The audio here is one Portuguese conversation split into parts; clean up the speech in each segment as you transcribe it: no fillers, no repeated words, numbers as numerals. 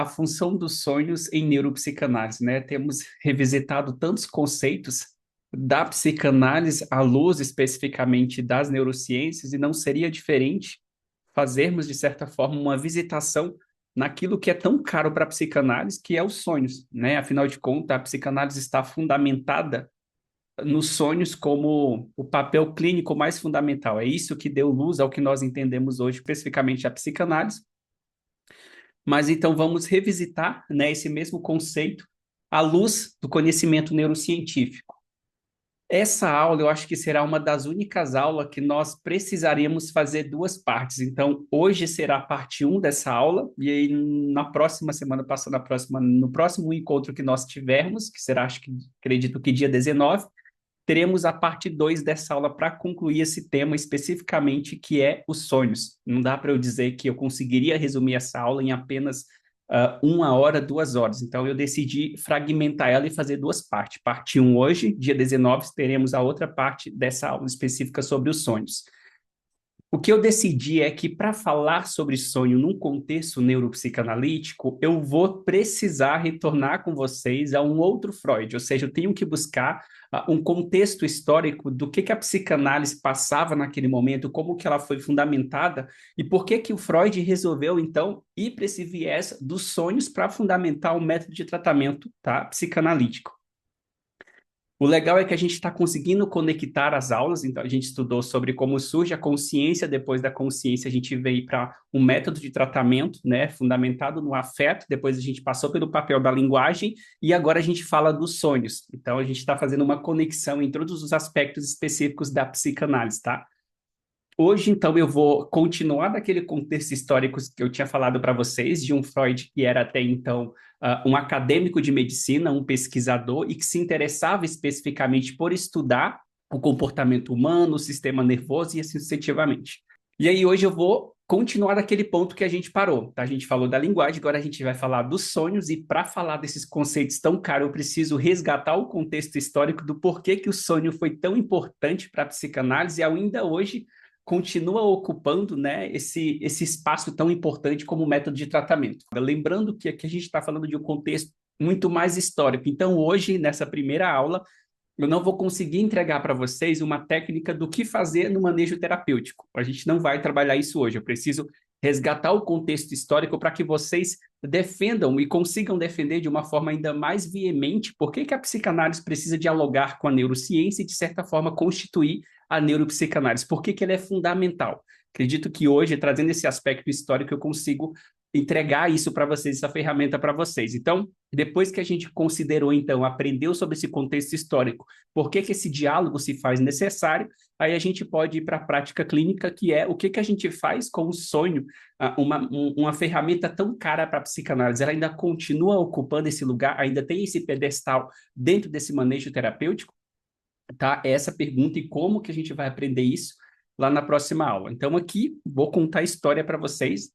a função dos sonhos em neuropsicanálise, né? Temos revisitado tantos conceitos da psicanálise à luz especificamente das neurociências, e não seria diferente fazermos, de certa forma, uma visitação naquilo que é tão caro para a psicanálise, que é os sonhos, né? Afinal de contas, a psicanálise está fundamentada nos sonhos como o papel clínico mais fundamental. É isso que deu luz ao que nós entendemos hoje, especificamente a psicanálise. Mas então vamos revisitar, né, esse mesmo conceito à luz do conhecimento neurocientífico. Essa aula eu acho que será uma das únicas aulas que nós precisaremos fazer duas partes. Então, hoje será a parte um dessa aula, e aí na próxima semana, passando a próxima, no próximo encontro que nós tivermos, que será, acho que, acredito que dia 19, teremos a parte 2 dessa aula para concluir esse tema especificamente, que é os sonhos. Não dá para eu dizer que eu conseguiria resumir essa aula em apenas 1 hora, 2 horas. Então, eu decidi fragmentar ela e fazer duas partes. Parte um hoje, dia 19, teremos a outra parte dessa aula específica sobre os sonhos. O que eu decidi é que, para falar sobre sonho num contexto neuropsicanalítico, eu vou precisar retornar com vocês a um outro Freud, ou seja, eu tenho que buscar um contexto histórico do que a psicanálise passava naquele momento, como que ela foi fundamentada e por que o Freud resolveu, então, ir para esse viés dos sonhos para fundamentar o método de tratamento, tá, psicanalítico. O legal é que a gente está conseguindo conectar as aulas, então a gente estudou sobre como surge a consciência, depois da consciência a gente veio para um método de tratamento, né, fundamentado no afeto, depois a gente passou pelo papel da linguagem e agora a gente fala dos sonhos. Então a gente está fazendo uma conexão em todos os aspectos específicos da psicanálise, tá? Hoje, então, eu vou continuar daquele contexto histórico que eu tinha falado para vocês, de um Freud que era até então um acadêmico de medicina, um pesquisador, e que se interessava especificamente por estudar o comportamento humano, o sistema nervoso e assim sucessivamente. E aí, hoje eu vou continuar daquele ponto que a gente parou, tá? A gente falou da linguagem, agora a gente vai falar dos sonhos, e para falar desses conceitos tão caros, eu preciso resgatar o contexto histórico do porquê que o sonho foi tão importante para a psicanálise e ainda hoje continua ocupando, né, esse espaço tão importante como método de tratamento. Lembrando que aqui a gente está falando de um contexto muito mais histórico. Então, hoje, nessa primeira aula, eu não vou conseguir entregar para vocês uma técnica do que fazer no manejo terapêutico. A gente não vai trabalhar isso hoje. Eu preciso resgatar o contexto histórico para que vocês defendam e consigam defender de uma forma ainda mais veemente por que a psicanálise precisa dialogar com a neurociência e, de certa forma, constituir a neuropsicanálise. Por que ela é fundamental? Acredito que hoje, trazendo esse aspecto histórico, eu consigo entregar isso para vocês, essa ferramenta para vocês. Então, depois que a gente considerou, então, aprendeu sobre esse contexto histórico, por que esse diálogo se faz necessário, aí a gente pode ir para a prática clínica, que é o que a gente faz com o sonho, uma ferramenta tão cara para a psicanálise, ela ainda continua ocupando esse lugar, ainda tem esse pedestal dentro desse manejo terapêutico, tá? Essa pergunta e como que a gente vai aprender isso lá na próxima aula. Então, aqui, vou contar a história para vocês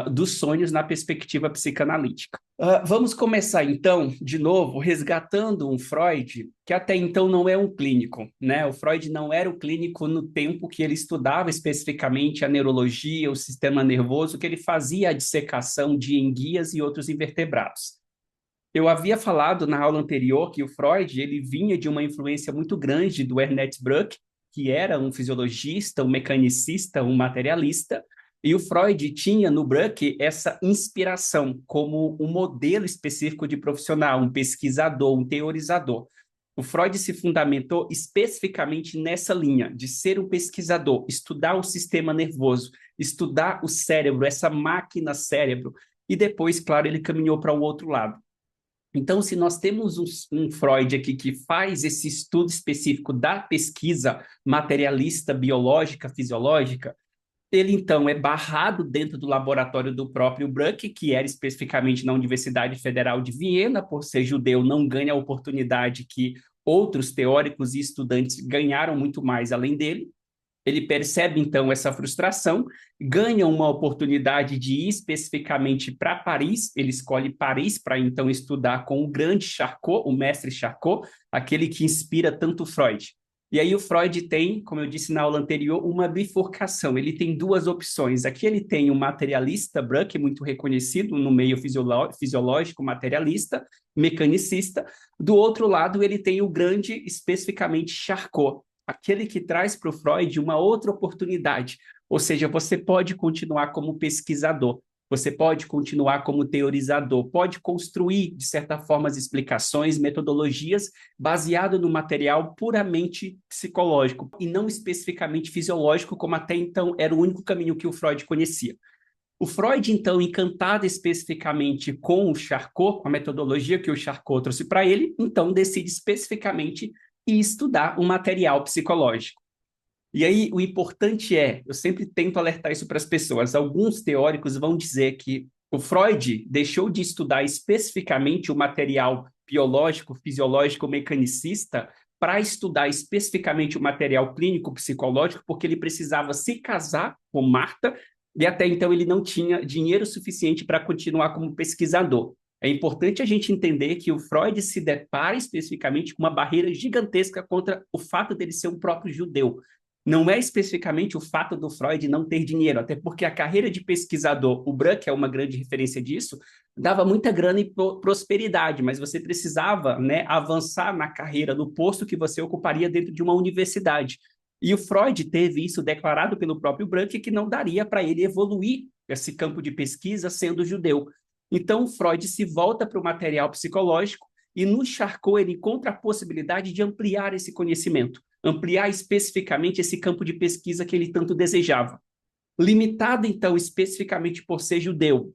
dos sonhos na perspectiva psicanalítica. Vamos começar, então, de novo, resgatando um Freud que até então não é um clínico, né? O Freud não era o clínico no tempo que ele estudava especificamente a neurologia, o sistema nervoso, que ele fazia a dissecação de enguias e outros invertebrados. Eu havia falado na aula anterior que o Freud ele vinha de uma influência muito grande do Ernest Bruck, que era um fisiologista, um mecanicista, um materialista, e o Freud tinha no Bruck essa inspiração como um modelo específico de profissional, um pesquisador, um teorizador. O Freud se fundamentou especificamente nessa linha de ser um pesquisador, estudar o sistema nervoso, estudar o cérebro, essa máquina cérebro, e depois, claro, ele caminhou para o outro lado. Então, se nós temos um Freud aqui que faz esse estudo específico da pesquisa materialista, biológica, fisiológica, ele então é barrado dentro do laboratório do próprio Bruck, que era especificamente na Universidade Federal de Viena, por ser judeu, não ganha a oportunidade que outros teóricos e estudantes ganharam muito mais além dele. Ele percebe, então, essa frustração, ganha uma oportunidade de ir especificamente para Paris, ele escolhe Paris para, então, estudar com o grande Charcot, o mestre Charcot, aquele que inspira tanto Freud. E aí o Freud tem, como eu disse na aula anterior, uma bifurcação. Ele tem duas opções. Aqui ele tem o materialista, Bruck, muito reconhecido no meio fisiológico, materialista, mecanicista. Do outro lado, ele tem o grande, especificamente Charcot, aquele que traz para o Freud uma outra oportunidade. Ou seja, você pode continuar como pesquisador, você pode continuar como teorizador, pode construir, de certa forma, as explicações, metodologias baseado no material puramente psicológico e não especificamente fisiológico, como até então era o único caminho que o Freud conhecia. O Freud, então, encantado especificamente com o Charcot, com a metodologia que o Charcot trouxe para ele, então decide especificamente estudar o material psicológico. E aí, o importante é, eu sempre tento alertar isso para as pessoas, alguns teóricos vão dizer que o Freud deixou de estudar especificamente o material biológico, fisiológico, mecanicista, para estudar especificamente o material clínico psicológico, porque ele precisava se casar com Marta, e até então ele não tinha dinheiro suficiente para continuar como pesquisador. É importante a gente entender que o Freud se depara especificamente com uma barreira gigantesca contra o fato dele ser um próprio judeu. Não é especificamente o fato do Freud não ter dinheiro, até porque a carreira de pesquisador, o Bruck é uma grande referência disso, dava muita grana e prosperidade, mas você precisava, né, avançar na carreira, no posto que você ocuparia dentro de uma universidade. E o Freud teve isso declarado pelo próprio Bruck, que não daria para ele evoluir esse campo de pesquisa sendo judeu. Então, Freud se volta para o material psicológico e no Charcot ele encontra a possibilidade de ampliar esse conhecimento, ampliar especificamente esse campo de pesquisa que ele tanto desejava. Limitado, então, especificamente por ser judeu.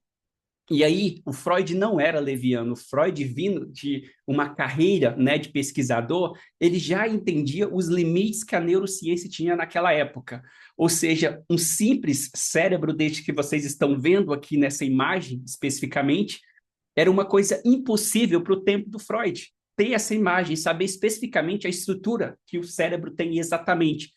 E aí, o Freud não era leviano. O Freud, vindo de uma carreira, né, de pesquisador, ele já entendia os limites que a neurociência tinha naquela época. Ou seja, um simples cérebro, desde que vocês estão vendo aqui nessa imagem especificamente, era uma coisa impossível para o tempo do Freud. Ter essa imagem, saber especificamente a estrutura que o cérebro tem exatamente.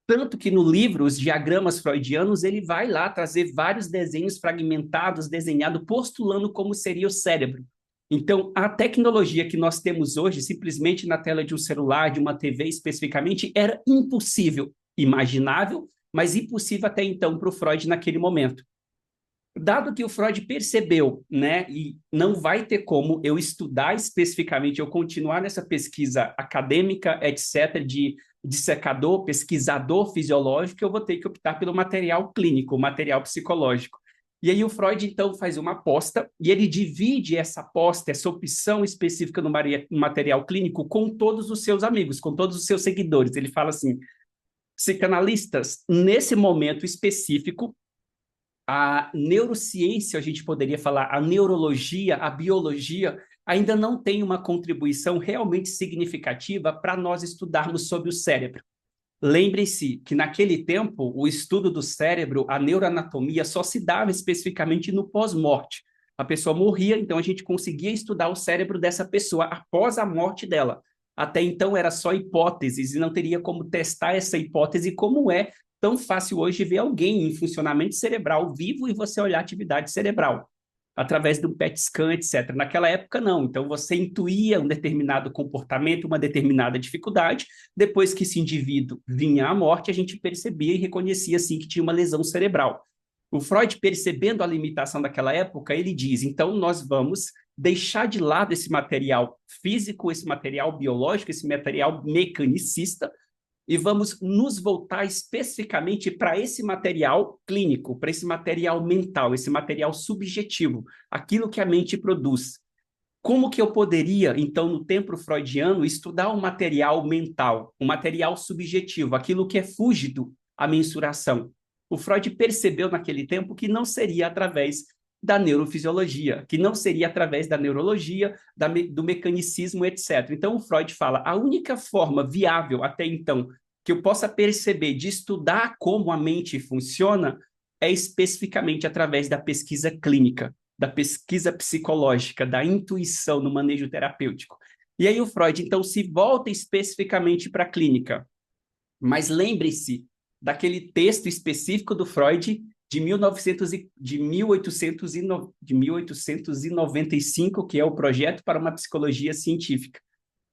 Tanto que no livro, os diagramas freudianos, ele vai lá trazer vários desenhos fragmentados, desenhado, postulando como seria o cérebro. Então, a tecnologia que nós temos hoje, simplesmente na tela de um celular, de uma TV especificamente, era impossível, imaginável, mas impossível até então para o Freud naquele momento. Dado que o Freud percebeu, né, e não vai ter como eu estudar especificamente, eu continuar nessa pesquisa acadêmica, etc., de dissecador, pesquisador fisiológico, eu vou ter que optar pelo material clínico, material psicológico. E aí o Freud, então, faz uma aposta e ele divide essa aposta, essa opção específica no material clínico com todos os seus amigos, com todos os seus seguidores. Ele fala assim, psicanalistas, nesse momento específico, a neurociência, a gente poderia falar, a neurologia, a biologia, ainda não tem uma contribuição realmente significativa para nós estudarmos sobre o cérebro. Lembre-se que naquele tempo o estudo do cérebro, a neuroanatomia, só se dava especificamente no pós-morte. A pessoa morria, então a gente conseguia estudar o cérebro dessa pessoa após a morte dela. Até então era só hipóteses e não teria como testar essa hipótese como é tão fácil hoje ver alguém em funcionamento cerebral vivo e você olhar a atividade cerebral através de um PET scan, etc. Naquela época, não. Então, você intuía um determinado comportamento, uma determinada dificuldade. Depois que esse indivíduo vinha à morte, a gente percebia e reconhecia, assim, que tinha uma lesão cerebral. O Freud, percebendo a limitação daquela época, ele diz, então, nós vamos deixar de lado esse material físico, esse material biológico, esse material mecanicista, e vamos nos voltar especificamente para esse material clínico, para esse material mental, esse material subjetivo, aquilo que a mente produz. Como que eu poderia, então, no tempo freudiano, estudar o material mental, o material subjetivo, aquilo que é fúgido à mensuração? O Freud percebeu naquele tempo que não seria através da neurofisiologia, que não seria através da neurologia, do mecanicismo, etc. Então, o Freud fala, a única forma viável até então que eu possa perceber de estudar como a mente funciona é especificamente através da pesquisa clínica, da pesquisa psicológica, da intuição no manejo terapêutico. E aí o Freud, então, se volta especificamente para a clínica. Mas lembre-se daquele texto específico do Freud de 1895, que é o Projeto para uma Psicologia Científica,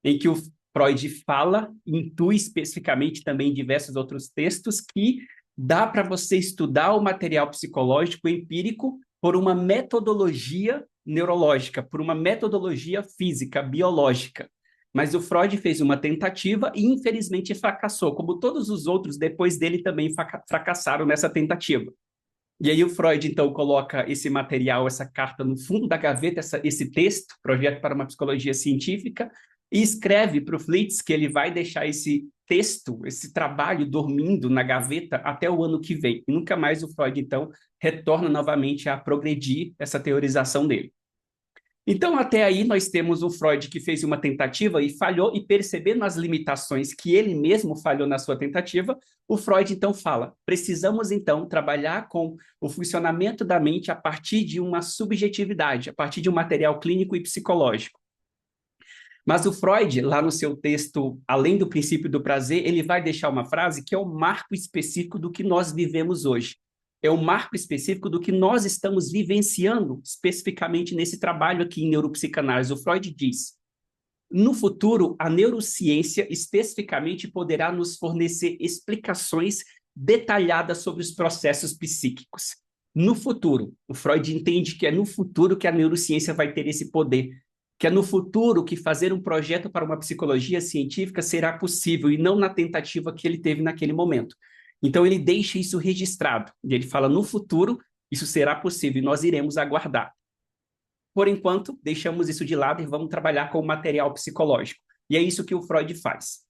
em que o Freud fala, intui especificamente também em diversos outros textos, que dá para você estudar o material psicológico empírico por uma metodologia neurológica, por uma metodologia física, biológica. Mas o Freud fez uma tentativa e, infelizmente, fracassou, como todos os outros depois dele também fracassaram nessa tentativa. E aí o Freud, então, coloca esse material, essa carta no fundo da gaveta, esse texto, Projeto para uma Psicologia Científica, e escreve para o Flitz que ele vai deixar esse texto, esse trabalho dormindo na gaveta até o ano que vem. E nunca mais o Freud, então, retorna novamente a progredir essa teorização dele. Então, até aí, nós temos o Freud que fez uma tentativa e falhou, e percebendo as limitações que ele mesmo falhou na sua tentativa, o Freud, então, fala: precisamos, então, trabalhar com o funcionamento da mente a partir de uma subjetividade, a partir de um material clínico e psicológico. Mas o Freud, lá no seu texto Além do Princípio do Prazer, ele vai deixar uma frase que é o marco específico do que nós vivemos hoje. É o marco específico do que nós estamos vivenciando, especificamente nesse trabalho aqui em neuropsicanálise. O Freud diz: no futuro, a neurociência especificamente poderá nos fornecer explicações detalhadas sobre os processos psíquicos. No futuro, o Freud entende que é no futuro que a neurociência vai ter esse poder, que é no futuro que fazer um projeto para uma psicologia científica será possível e não na tentativa que ele teve naquele momento. Então ele deixa isso registrado, e ele fala: no futuro isso será possível e nós iremos aguardar. Por enquanto, deixamos isso de lado e vamos trabalhar com o material psicológico. E é isso que o Freud faz.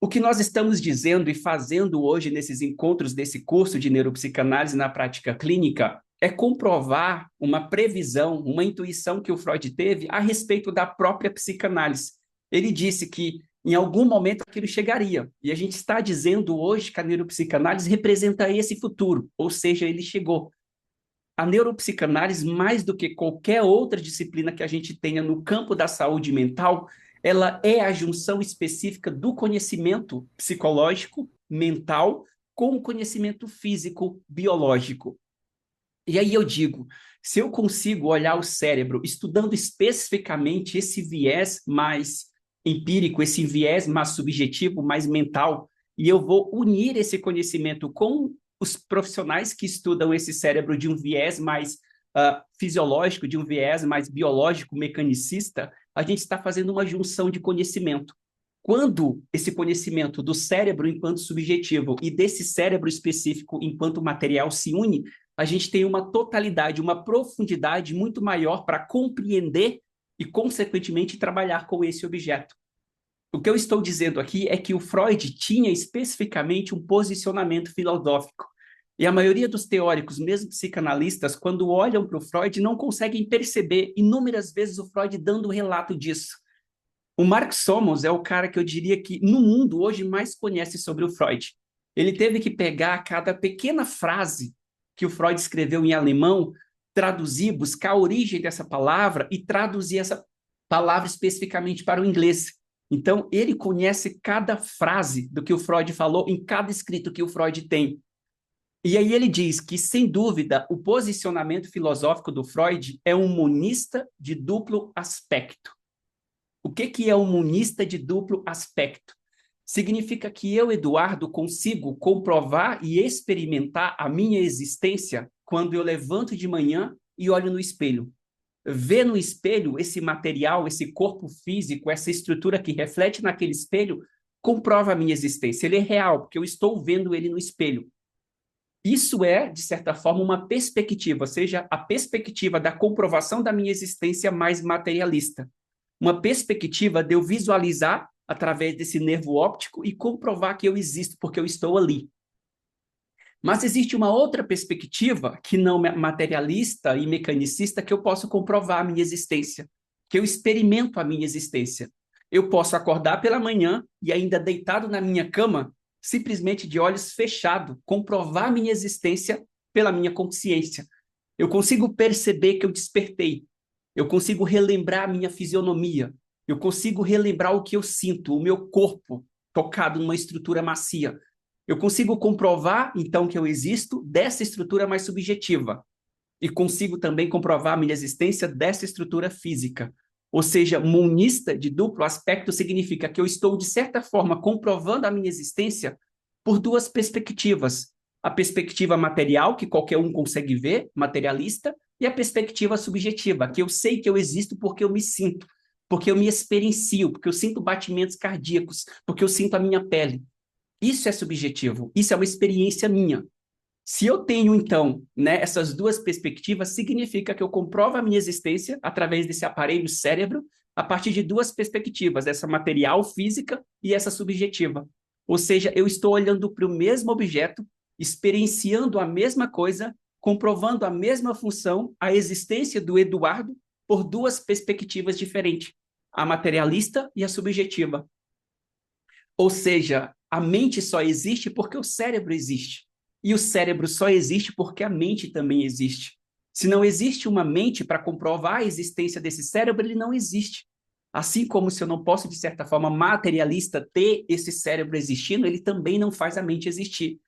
O que nós estamos dizendo e fazendo hoje nesses encontros desse curso de neuropsicanálise na prática clínica é comprovar uma previsão, uma intuição que o Freud teve a respeito da própria psicanálise. Ele disse que em algum momento aquilo chegaria. E a gente está dizendo hoje que a neuropsicanálise representa esse futuro, ou seja, ele chegou. A neuropsicanálise, mais do que qualquer outra disciplina que a gente tenha no campo da saúde mental, ela é a junção específica do conhecimento psicológico, mental, com o conhecimento físico, biológico. E aí eu digo, se eu consigo olhar o cérebro estudando especificamente esse viés mais empírico, esse viés mais subjetivo, mais mental, e eu vou unir esse conhecimento com os profissionais que estudam esse cérebro de um viés mais fisiológico, de um viés mais biológico, mecanicista, a gente está fazendo uma junção de conhecimento. Quando esse conhecimento do cérebro enquanto subjetivo e desse cérebro específico enquanto material se une, a gente tem uma totalidade, uma profundidade muito maior para compreender e, consequentemente, trabalhar com esse objeto. O que eu estou dizendo aqui é que o Freud tinha especificamente um posicionamento filosófico. E a maioria dos teóricos, mesmo psicanalistas, quando olham para o Freud, não conseguem perceber inúmeras vezes o Freud dando relato disso. O Mark Somers é o cara que eu diria que no mundo hoje mais conhece sobre o Freud. Ele teve que pegar cada pequena frase que o Freud escreveu em alemão, traduzir, buscar a origem dessa palavra e traduzir essa palavra especificamente para o inglês. Então, ele conhece cada frase do que o Freud falou em cada escrito que o Freud tem. E aí ele diz que, sem dúvida, o posicionamento filosófico do Freud é um monista de duplo aspecto. O que é um monista de duplo aspecto? Significa que eu, Eduardo, consigo comprovar e experimentar a minha existência quando eu levanto de manhã e olho no espelho. Ver no espelho esse material, esse corpo físico, essa estrutura que reflete naquele espelho, comprova a minha existência. Ele é real, porque eu estou vendo ele no espelho. Isso é, de certa forma, uma perspectiva, ou seja, a perspectiva da comprovação da minha existência mais materialista. Uma perspectiva de eu visualizar através desse nervo óptico e comprovar que eu existo, porque eu estou ali. Mas existe uma outra perspectiva, que não é materialista e mecanicista, que eu posso comprovar a minha existência, que eu experimento a minha existência. Eu posso acordar pela manhã e ainda deitado na minha cama, simplesmente de olhos fechados, comprovar a minha existência pela minha consciência. Eu consigo perceber que eu despertei. Eu consigo relembrar a minha fisionomia. Eu consigo relembrar o que eu sinto, o meu corpo tocado numa estrutura macia. Eu consigo comprovar, então, que eu existo dessa estrutura mais subjetiva. E consigo também comprovar a minha existência dessa estrutura física. Ou seja, monista de duplo aspecto significa que eu estou, de certa forma, comprovando a minha existência por duas perspectivas. A perspectiva material, que qualquer um consegue ver, materialista, e a perspectiva subjetiva, que eu sei que eu existo porque eu me sinto, porque eu me experiencio, porque eu sinto batimentos cardíacos, porque eu sinto a minha pele. Isso é subjetivo, isso é uma experiência minha. Se eu tenho, então, né, essas duas perspectivas, significa que eu comprovo a minha existência através desse aparelho cérebro, a partir de duas perspectivas, essa material, física, e essa subjetiva. Ou seja, eu estou olhando para o mesmo objeto, experienciando a mesma coisa, comprovando a mesma função, a existência do Eduardo, por duas perspectivas diferentes, a materialista e a subjetiva. Ou seja, a mente só existe porque o cérebro existe. E o cérebro só existe porque a mente também existe. Se não existe uma mente para comprovar a existência desse cérebro, ele não existe. Assim como se eu não posso, de certa forma, materialista, ter esse cérebro existindo, ele também não faz a mente existir.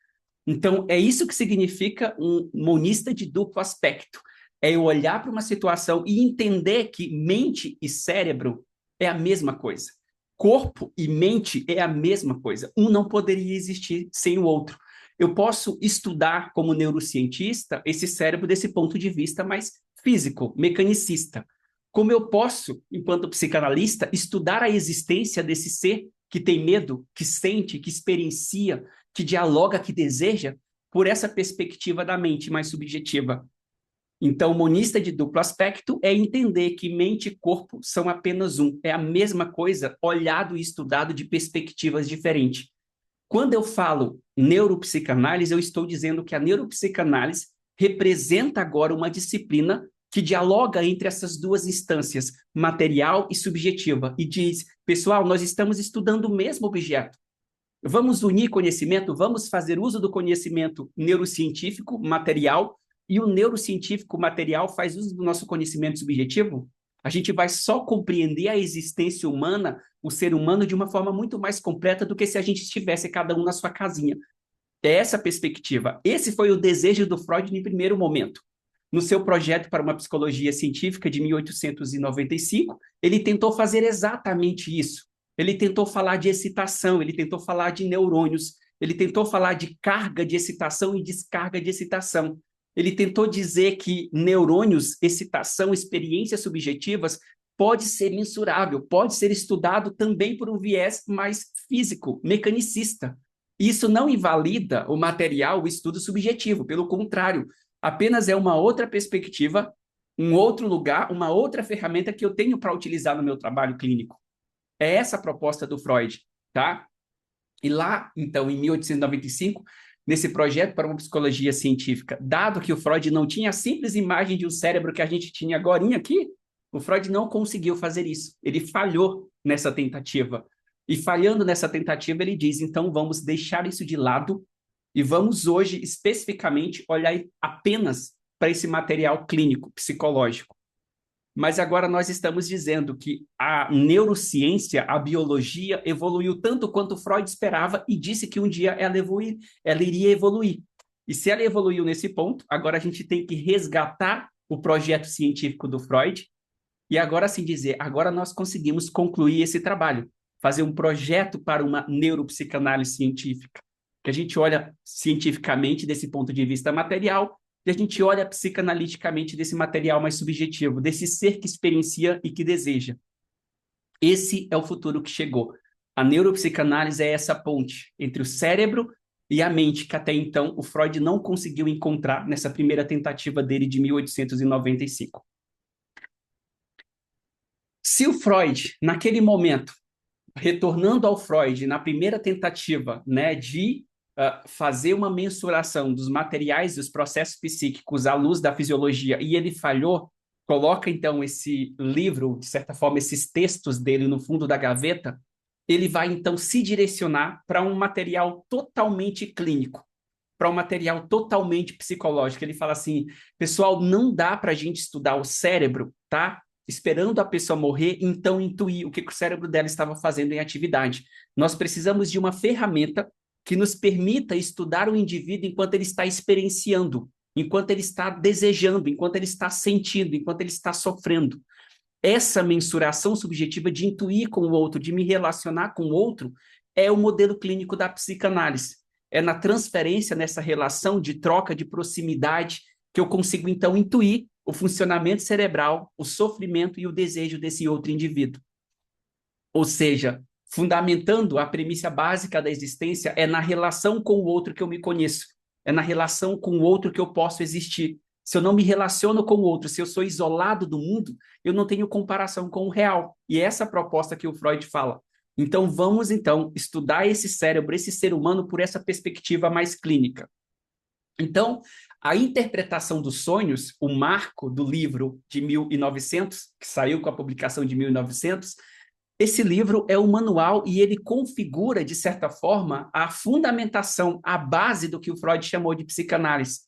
Então, é isso que significa um monista de duplo aspecto. É eu olhar para uma situação e entender que mente e cérebro é a mesma coisa. Corpo e mente é a mesma coisa. Um não poderia existir sem o outro. Eu posso estudar como neurocientista esse cérebro desse ponto de vista mais físico, mecanicista. Como eu posso, enquanto psicanalista, estudar a existência desse ser que tem medo, que sente, que experiencia, que dialoga, que deseja, por essa perspectiva da mente mais subjetiva. Então, monista de duplo aspecto é entender que mente e corpo são apenas um, é a mesma coisa, olhado e estudado de perspectivas diferentes. Quando eu falo neuropsicanálise, eu estou dizendo que a neuropsicanálise representa agora uma disciplina que dialoga entre essas duas instâncias, material e subjetiva, e diz, pessoal, nós estamos estudando o mesmo objeto. Vamos unir conhecimento, vamos fazer uso do conhecimento neurocientífico material, e o neurocientífico material faz uso do nosso conhecimento subjetivo? A gente vai só compreender a existência humana, o ser humano, de uma forma muito mais completa do que se a gente estivesse cada um na sua casinha. É essa a perspectiva. Esse foi o desejo do Freud em primeiro momento. No seu projeto para uma psicologia científica de 1895, ele tentou fazer exatamente isso. Ele tentou falar de excitação, ele tentou falar de neurônios, ele tentou falar de carga de excitação e descarga de excitação. Ele tentou dizer que neurônios, excitação, experiências subjetivas pode ser mensurável, pode ser estudado também por um viés mais físico, mecanicista. Isso não invalida o material, o estudo subjetivo, pelo contrário, apenas é uma outra perspectiva, um outro lugar, uma outra ferramenta que eu tenho para utilizar no meu trabalho clínico. É essa a proposta do Freud, tá? E lá, então, em 1895, nesse projeto para uma psicologia científica, dado que o Freud não tinha a simples imagem de um cérebro que a gente tinha agora aqui, o Freud não conseguiu fazer isso. Ele falhou nessa tentativa. E falhando nessa tentativa, ele diz, então vamos deixar isso de lado e vamos hoje, especificamente, olhar apenas para esse material clínico, psicológico. Mas agora nós estamos dizendo que a neurociência, a biologia, evoluiu tanto quanto Freud esperava e disse que um dia ela iria evoluir. E se ela evoluiu nesse ponto, agora a gente tem que resgatar o projeto científico do Freud e agora assim dizer, agora nós conseguimos concluir esse trabalho, fazer um projeto para uma neuropsicanálise científica, que a gente olha cientificamente desse ponto de vista material e a gente olha psicanaliticamente desse material mais subjetivo, desse ser que experiencia e que deseja. Esse é o futuro que chegou. A neuropsicanálise é essa ponte entre o cérebro e a mente, que até então o Freud não conseguiu encontrar nessa primeira tentativa dele de 1895. Se o Freud, naquele momento, retornando ao Freud, na primeira tentativa, né, de fazer uma mensuração dos materiais e dos processos psíquicos à luz da fisiologia, e ele falhou, coloca então esse livro, de certa forma, esses textos dele no fundo da gaveta, ele vai então se direcionar para um material totalmente clínico, para um material totalmente psicológico. Ele fala assim, pessoal, não dá para a gente estudar o cérebro, tá? Esperando a pessoa morrer, então intuir o que o cérebro dela estava fazendo em atividade. Nós precisamos de uma ferramenta que nos permita estudar o indivíduo enquanto ele está experienciando, enquanto ele está desejando, enquanto ele está sentindo, enquanto ele está sofrendo. essa mensuração subjetiva de intuir com o outro, de me relacionar com o outro, é o modelo clínico da psicanálise. É na transferência, nessa relação de troca, de proximidade, que eu consigo, então, intuir o funcionamento cerebral, o sofrimento e o desejo desse outro indivíduo. Ou seja, fundamentando a premissa básica da existência, é na relação com o outro que eu me conheço, é na relação com o outro que eu posso existir. Se eu não me relaciono com o outro, se eu sou isolado do mundo, eu não tenho comparação com o real. E é essa a proposta que o Freud fala. Então, vamos, então, estudar esse cérebro, esse ser humano, por essa perspectiva mais clínica. Então, a interpretação dos sonhos, o marco do livro de 1900, que saiu com a publicação de 1900, esse livro é um manual e ele configura, de certa forma, a fundamentação, a base do que o Freud chamou de psicanálise.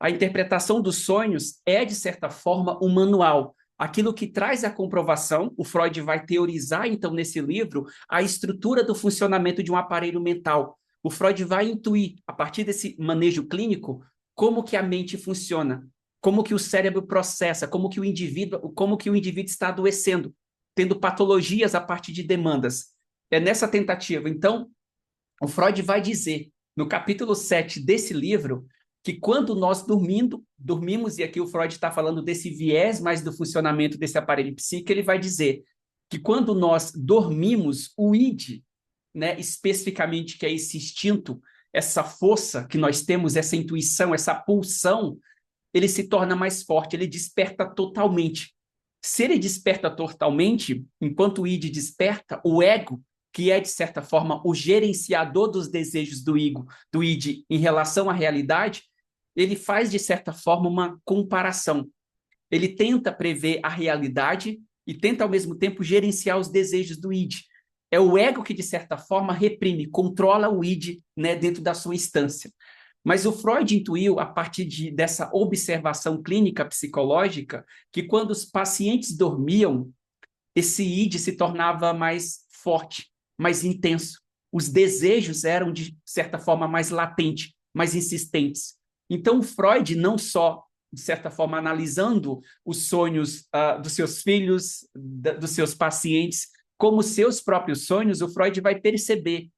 A interpretação dos sonhos é, de certa forma, um manual. Aquilo que traz a comprovação, o Freud vai teorizar, então, nesse livro, a estrutura do funcionamento de um aparelho mental. O Freud vai intuir, a partir desse manejo clínico, como que a mente funciona, como que o cérebro processa, como que o indivíduo está adoecendo, tendo patologias a partir de demandas. É nessa tentativa. Então, o Freud vai dizer, no capítulo 7 desse livro, que quando nós dormimos, e aqui o Freud está falando desse viés mais do funcionamento desse aparelho psíquico, ele vai dizer que quando nós dormimos, o id, né, especificamente, que é esse instinto, essa força que nós temos, essa intuição, essa pulsão, ele se torna mais forte, ele desperta totalmente. Se ele desperta totalmente, enquanto o id desperta, o ego, que é, de certa forma, o gerenciador dos desejos do id em relação à realidade, ele faz, de certa forma, uma comparação. Ele tenta prever a realidade e tenta, ao mesmo tempo, gerenciar os desejos do id. É o ego que, de certa forma, reprime, controla o id, né, dentro da sua instância. Mas o Freud intuiu, a partir dessa observação clínica psicológica, que quando os pacientes dormiam, esse id se tornava mais forte, mais intenso. Os desejos eram, de certa forma, mais latentes, mais insistentes. Então, Freud, não só, de certa forma, analisando os sonhos dos seus filhos, dos seus pacientes, como seus próprios sonhos, o Freud vai perceber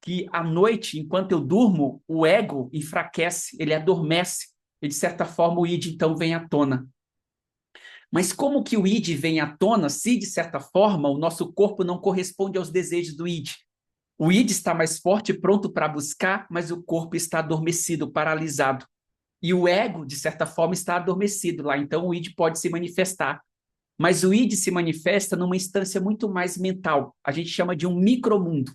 que à noite, enquanto eu durmo, o ego enfraquece, ele adormece, e de certa forma o id então vem à tona. Mas como que o id vem à tona se, de certa forma, o nosso corpo não corresponde aos desejos do id? O id está mais forte, pronto para buscar, mas o corpo está adormecido, paralisado. E o ego, de certa forma, está adormecido lá, então o id pode se manifestar. Mas o id se manifesta numa instância muito mais mental, a gente chama de um micromundo.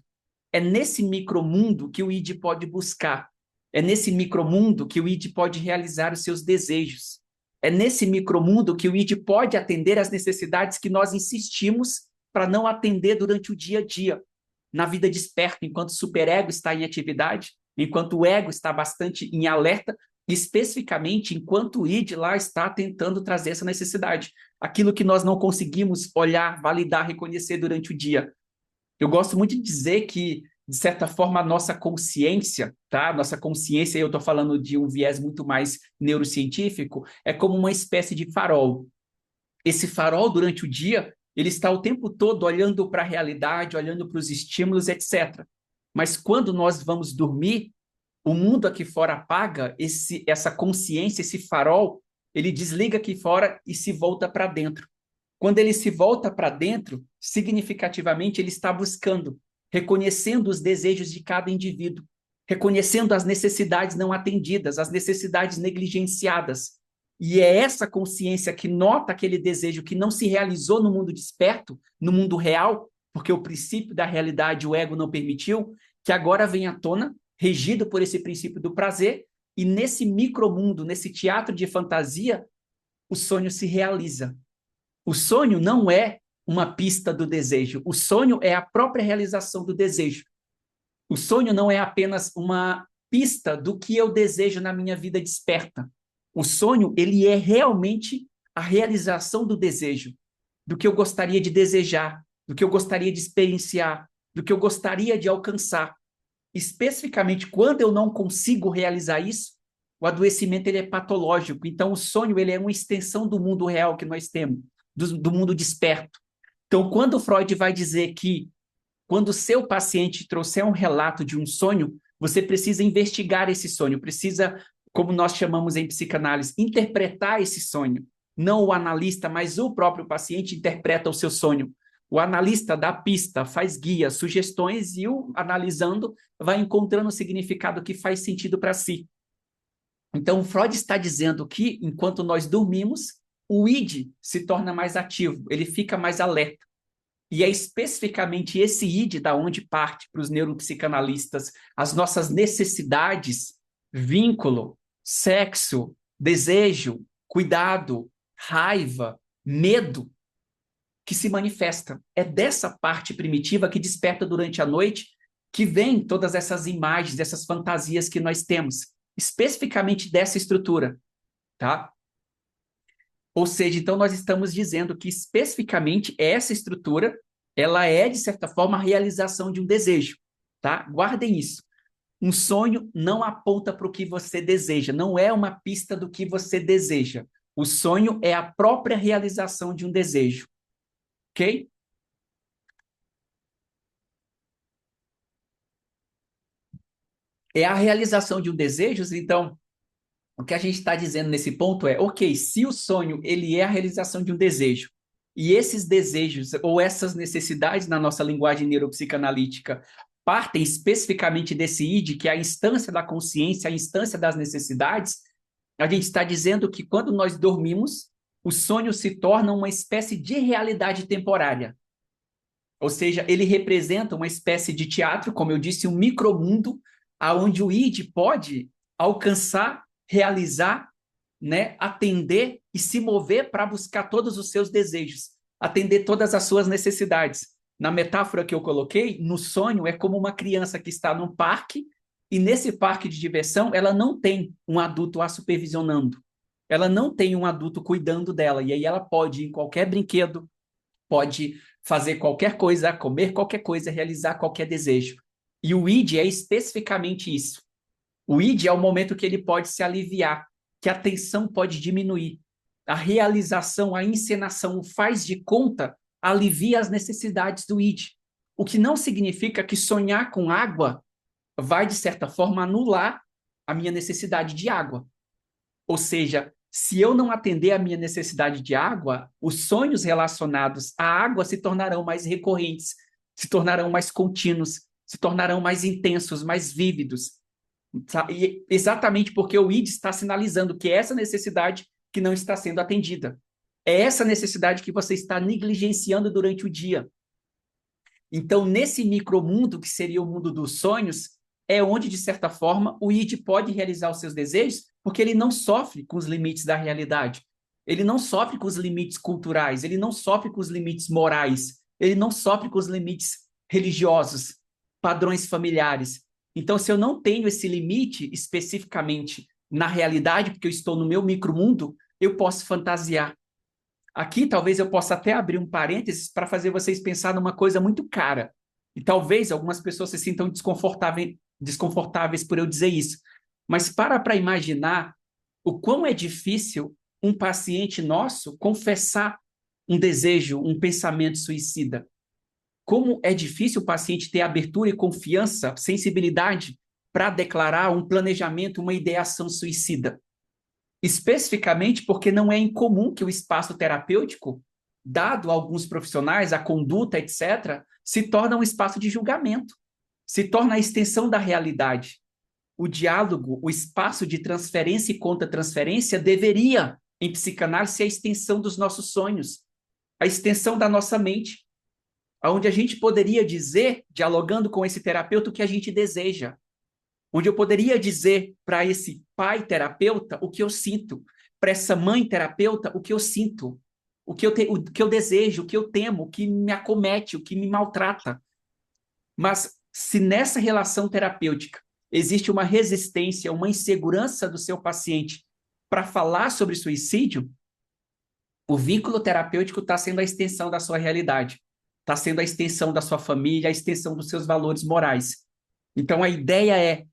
É nesse micromundo que o id pode buscar. É nesse micromundo que o id pode realizar os seus desejos. É nesse micromundo que o id pode atender às necessidades que nós insistimos para não atender durante o dia a dia, na vida desperta, enquanto o superego está em atividade, enquanto o ego está bastante em alerta, especificamente enquanto o id lá está tentando trazer essa necessidade, aquilo que nós não conseguimos olhar, validar, reconhecer durante o dia. Eu gosto muito de dizer que, de certa forma, a nossa consciência, tá? Nossa consciência, eu estou falando de um viés muito mais neurocientífico, é como uma espécie de farol. Esse farol, durante o dia, ele está o tempo todo olhando para a realidade, olhando para os estímulos, etc. Mas quando nós vamos dormir, o mundo aqui fora apaga, essa consciência, esse farol, ele desliga aqui fora e se volta para dentro. Quando ele se volta para dentro, significativamente ele está buscando, reconhecendo os desejos de cada indivíduo, reconhecendo as necessidades não atendidas, as necessidades negligenciadas. E é essa consciência que nota aquele desejo que não se realizou no mundo desperto, no mundo real, porque o princípio da realidade o ego não permitiu, que agora vem à tona, regido por esse princípio do prazer, e nesse micromundo, nesse teatro de fantasia, o sonho se realiza. O sonho não é uma pista do desejo. O sonho é a própria realização do desejo. O sonho não é apenas uma pista do que eu desejo na minha vida desperta. O sonho, ele é realmente a realização do desejo, do que eu gostaria de desejar, do que eu gostaria de experienciar, do que eu gostaria de alcançar. Especificamente, quando eu não consigo realizar isso, o adoecimento ele é patológico. Então, o sonho ele é uma extensão do mundo real que nós temos. do mundo desperto. Então, quando Freud vai dizer que quando o seu paciente trouxer um relato de um sonho, você precisa investigar esse sonho, precisa, como nós chamamos em psicanálise, interpretar esse sonho. Não o analista, mas o próprio paciente interpreta o seu sonho. O analista dá pista, faz guia, sugestões e o analisando vai encontrando o significado que faz sentido para si. Então, Freud está dizendo que, enquanto nós dormimos, o id se torna mais ativo, ele fica mais alerta. E é especificamente esse id da onde parte para os neuropsicanalistas as nossas necessidades, vínculo, sexo, desejo, cuidado, raiva, medo, que se manifesta. É dessa parte primitiva que desperta durante a noite que vem todas essas imagens, essas fantasias que nós temos, especificamente dessa estrutura, tá? Ou seja, então nós estamos dizendo que especificamente essa estrutura, ela é, de certa forma, a realização de um desejo, tá? Guardem isso. Um sonho não aponta para o que você deseja, não é uma pista do que você deseja. O sonho é a própria realização de um desejo, ok? É a realização de um desejo, então, o que a gente está dizendo nesse ponto é, ok, se o sonho ele é a realização de um desejo, e esses desejos ou essas necessidades na nossa linguagem neuropsicanalítica partem especificamente desse id, que é a instância da consciência, a instância das necessidades, a gente está dizendo que quando nós dormimos, o sonho se torna uma espécie de realidade temporária. Ou seja, ele representa uma espécie de teatro, como eu disse, um micromundo, aonde o id pode alcançar, realizar, né, atender e se mover para buscar todos os seus desejos, atender todas as suas necessidades. Na metáfora que eu coloquei, no sonho é como uma criança que está num parque e nesse parque de diversão ela não tem um adulto a supervisionando. Ela não tem um adulto cuidando dela e aí ela pode ir em qualquer brinquedo, pode fazer qualquer coisa, comer qualquer coisa, realizar qualquer desejo. E o id é especificamente isso. O id é o momento que ele pode se aliviar, que a tensão pode diminuir. A realização, a encenação, o faz de conta alivia as necessidades do id. O que não significa que sonhar com água vai, de certa forma, anular a minha necessidade de água. Ou seja, se eu não atender a minha necessidade de água, os sonhos relacionados à água se tornarão mais recorrentes, se tornarão mais contínuos, se tornarão mais intensos, mais vívidos. E exatamente porque o id está sinalizando que é essa necessidade que não está sendo atendida. É essa necessidade que você está negligenciando durante o dia. Então, nesse micromundo, que seria o mundo dos sonhos, é onde, de certa forma, o id pode realizar os seus desejos, porque ele não sofre com os limites da realidade. Ele não sofre com os limites culturais, ele não sofre com os limites morais, ele não sofre com os limites religiosos, padrões familiares. Então, se eu não tenho esse limite especificamente na realidade, porque eu estou no meu micromundo, eu posso fantasiar. Aqui, talvez eu possa até abrir um parênteses para fazer vocês pensar numa coisa muito cara. E talvez algumas pessoas se sintam desconfortáveis por eu dizer isso. Mas para imaginar o quão é difícil um paciente nosso confessar um desejo, um pensamento suicida. Como é difícil o paciente ter abertura e confiança, sensibilidade para declarar um planejamento, uma ideação suicida. Especificamente porque não é incomum que o espaço terapêutico, dado a alguns profissionais, a conduta, etc., se torna um espaço de julgamento, se torna a extensão da realidade. O diálogo, o espaço de transferência e contra-transferência deveria, em psicanálise, ser a extensão dos nossos sonhos, a extensão da nossa mente, onde a gente poderia dizer, dialogando com esse terapeuta, o que a gente deseja, onde eu poderia dizer para esse pai terapeuta o que eu sinto, para essa mãe terapeuta o que eu sinto, o que eu desejo, o que eu temo, o que me acomete, o que me maltrata. Mas se nessa relação terapêutica existe uma resistência, uma insegurança do seu paciente para falar sobre suicídio, o vínculo terapêutico está sendo a extensão da sua realidade, está sendo a extensão da sua família, a extensão dos seus valores morais. Então, a ideia é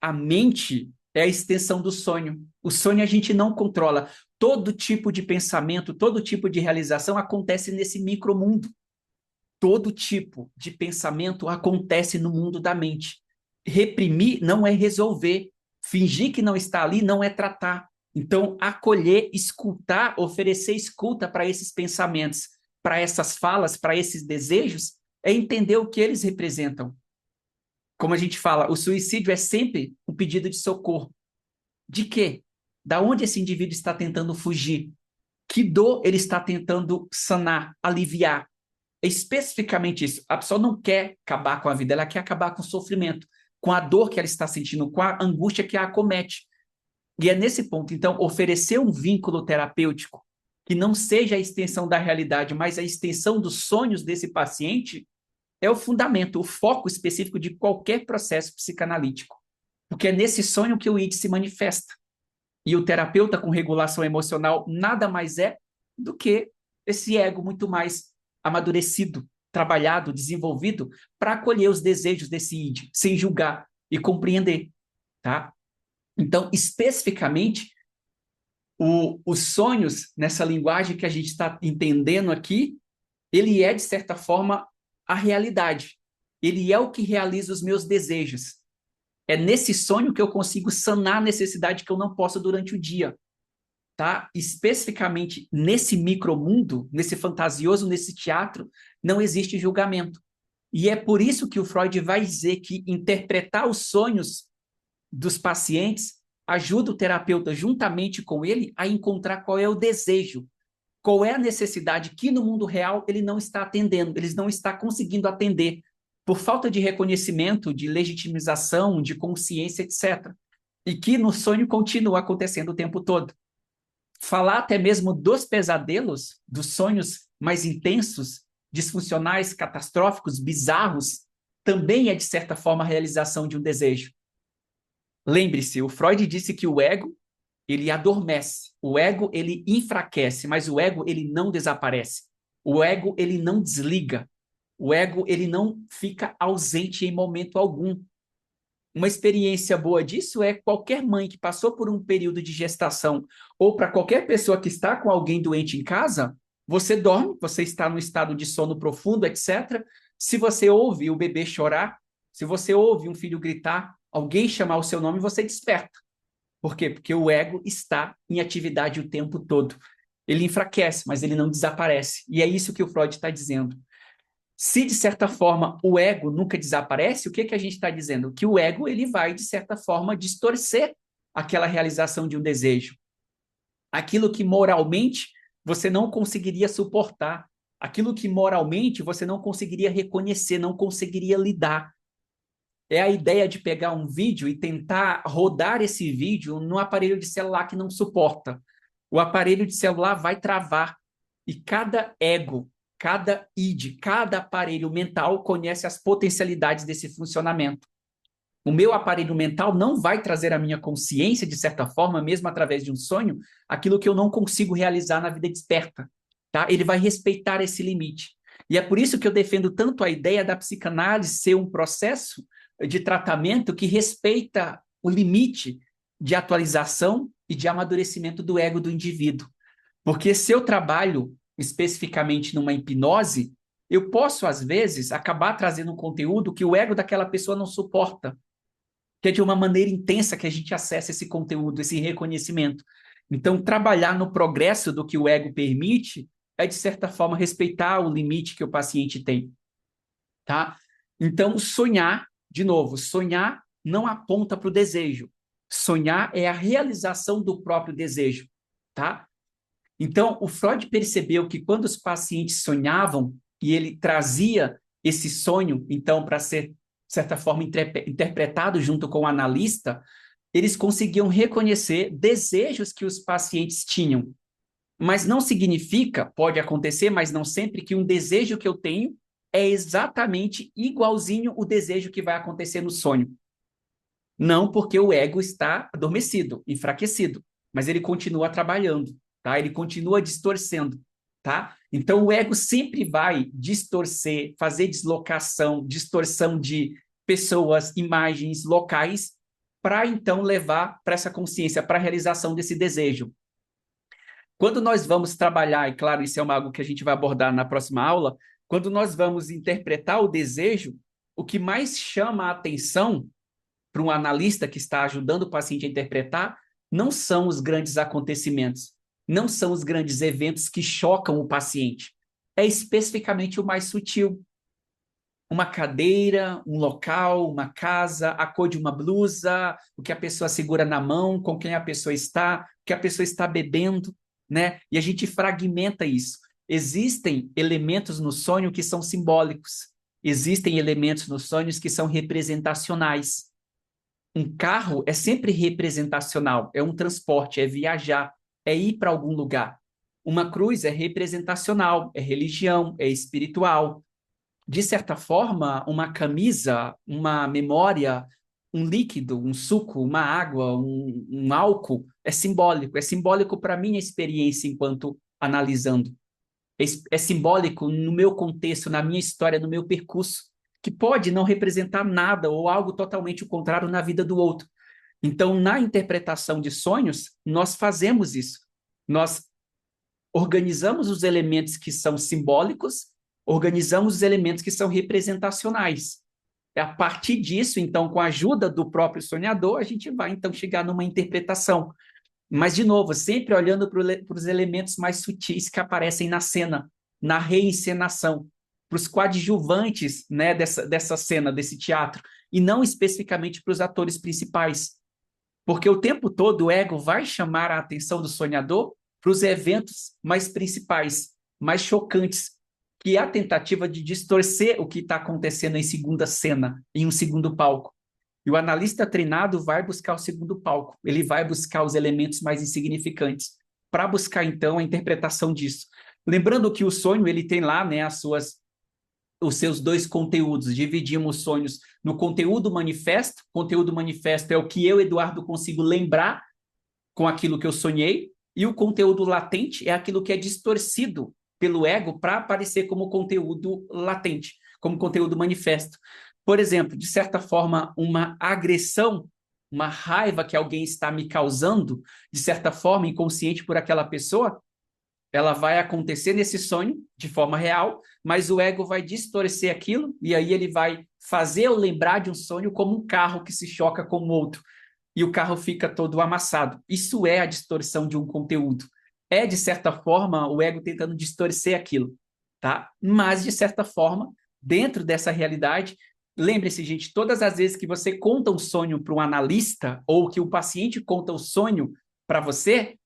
a mente é a extensão do sonho. O sonho a gente não controla. Todo tipo de pensamento, todo tipo de realização acontece nesse micromundo. Todo tipo de pensamento acontece no mundo da mente. Reprimir não é resolver. Fingir que não está ali não é tratar. Então, acolher, escutar, oferecer escuta para esses pensamentos, para essas falas, para esses desejos, é entender o que eles representam. Como a gente fala, o suicídio é sempre um pedido de socorro. De quê? Da onde esse indivíduo está tentando fugir? Que dor ele está tentando sanar, aliviar? É especificamente isso. A pessoa não quer acabar com a vida, ela quer acabar com o sofrimento, com a dor que ela está sentindo, com a angústia que a acomete. E é nesse ponto, então, oferecer um vínculo terapêutico que não seja a extensão da realidade, mas a extensão dos sonhos desse paciente, é o fundamento, o foco específico de qualquer processo psicanalítico. Porque é nesse sonho que o id se manifesta. E o terapeuta com regulação emocional nada mais é do que esse ego muito mais amadurecido, trabalhado, desenvolvido para acolher os desejos desse id, sem julgar e compreender, tá? Então, especificamente, os sonhos, nessa linguagem que a gente está entendendo aqui, ele é, de certa forma, a realidade. Ele é o que realiza os meus desejos. É nesse sonho que eu consigo sanar a necessidade que eu não posso durante o dia, tá? Especificamente nesse micromundo, nesse fantasioso, nesse teatro, não existe julgamento. E é por isso que o Freud vai dizer que interpretar os sonhos dos pacientes ajuda o terapeuta, juntamente com ele, a encontrar qual é o desejo, qual é a necessidade que no mundo real ele não está atendendo, ele não está conseguindo atender, por falta de reconhecimento, de legitimização, de consciência, etc. E que no sonho continua acontecendo o tempo todo. Falar até mesmo dos pesadelos, dos sonhos mais intensos, disfuncionais, catastróficos, bizarros, também é, de certa forma, a realização de um desejo. Lembre-se, o Freud disse que o ego, ele adormece, o ego, ele enfraquece, mas o ego, ele não desaparece. O ego, ele não desliga. O ego, ele não fica ausente em momento algum. Uma experiência boa disso é qualquer mãe que passou por um período de gestação ou para qualquer pessoa que está com alguém doente em casa, você dorme, você está no estado de sono profundo, etc. Se você ouve o bebê chorar, se você ouve um filho gritar, alguém chamar o seu nome, você desperta. Por quê? Porque o ego está em atividade o tempo todo. Ele enfraquece, mas ele não desaparece. E é isso que o Freud está dizendo. Se, de certa forma, o ego nunca desaparece, o que, que a gente está dizendo? Que o ego ele vai, de certa forma, distorcer aquela realização de um desejo. Aquilo que moralmente você não conseguiria suportar, aquilo que moralmente você não conseguiria reconhecer, não conseguiria lidar. É a ideia de pegar um vídeo e tentar rodar esse vídeo no aparelho de celular que não suporta. O aparelho de celular vai travar. E cada ego, cada id, cada aparelho mental conhece as potencialidades desse funcionamento. O meu aparelho mental não vai trazer à minha consciência, de certa forma, mesmo através de um sonho, aquilo que eu não consigo realizar na vida desperta. Tá? Ele vai respeitar esse limite. E é por isso que eu defendo tanto a ideia da psicanálise ser um processo de tratamento que respeita o limite de atualização e de amadurecimento do ego do indivíduo. Porque se eu trabalho especificamente numa hipnose, eu posso, às vezes, acabar trazendo um conteúdo que o ego daquela pessoa não suporta, que é de uma maneira intensa que a gente acessa esse conteúdo, esse reconhecimento. Então, trabalhar no progresso do que o ego permite é, de certa forma, respeitar o limite que o paciente tem, tá? Então, sonhar, de novo, sonhar não aponta para o desejo. Sonhar é a realização do próprio desejo, tá? Então, o Freud percebeu que quando os pacientes sonhavam e ele trazia esse sonho, então, para ser, de certa forma, interpretado junto com o analista, eles conseguiam reconhecer desejos que os pacientes tinham. Mas não significa, pode acontecer, mas não sempre, que um desejo que eu tenho é exatamente igualzinho o desejo que vai acontecer no sonho. Não, porque o ego está adormecido, enfraquecido, mas ele continua trabalhando, tá? Ele continua distorcendo, tá? Então o ego sempre vai distorcer, fazer dislocação, distorção de pessoas, imagens, locais, para então levar para essa consciência, para a realização desse desejo. Quando nós vamos trabalhar, e claro, isso é algo que a gente vai abordar na próxima aula, quando nós vamos interpretar o desejo, o que mais chama a atenção para um analista que está ajudando o paciente a interpretar não são os grandes acontecimentos, não são os grandes eventos que chocam o paciente. É especificamente o mais sutil. Uma cadeira, um local, uma casa, a cor de uma blusa, o que a pessoa segura na mão, com quem a pessoa está, o que a pessoa está bebendo, né? E a gente fragmenta isso. Existem elementos no sonho que são simbólicos. Existem elementos nos sonhos que são representacionais. Um carro é sempre representacional, é um transporte, é viajar, é ir para algum lugar. Uma cruz é representacional, é religião, é espiritual. De certa forma, uma camisa, uma memória, um líquido, um suco, uma água, um álcool, é simbólico. É simbólico para a minha experiência enquanto analisando. É simbólico no meu contexto, na minha história, no meu percurso, que pode não representar nada ou algo totalmente o contrário na vida do outro. Então, na interpretação de sonhos, nós fazemos isso. Nós organizamos os elementos que são simbólicos, organizamos os elementos que são representacionais. A partir disso, então, com a ajuda do próprio sonhador, a gente vai, então, chegar numa interpretação. Mas, de novo, sempre olhando para os elementos mais sutis que aparecem na cena, na reencenação, para os coadjuvantes, né, dessa cena, desse teatro, e não especificamente para os atores principais. Porque o tempo todo o ego vai chamar a atenção do sonhador para os eventos mais principais, mais chocantes, que é a tentativa de distorcer o que está acontecendo em segunda cena, em um segundo palco. E o analista treinado vai buscar o segundo palco, ele vai buscar os elementos mais insignificantes, para buscar, então, a interpretação disso. Lembrando que o sonho ele tem lá, né, os seus dois conteúdos. Dividimos sonhos no conteúdo manifesto. Conteúdo manifesto é o que eu, Eduardo, consigo lembrar com aquilo que eu sonhei, e o conteúdo latente é aquilo que é distorcido pelo ego para aparecer como conteúdo latente, como conteúdo manifesto. Por exemplo, de certa forma, uma agressão, uma raiva que alguém está me causando, de certa forma, inconsciente por aquela pessoa, ela vai acontecer nesse sonho de forma real, mas o ego vai distorcer aquilo e aí ele vai fazer eu lembrar de um sonho como um carro que se choca com o outro e o carro fica todo amassado. Isso é a distorção de um conteúdo. É, de certa forma, o ego tentando distorcer aquilo, tá? Mas, de certa forma, dentro dessa realidade, lembre-se, gente, todas as vezes que você conta um sonho para um analista ou que o paciente conta o sonho para você,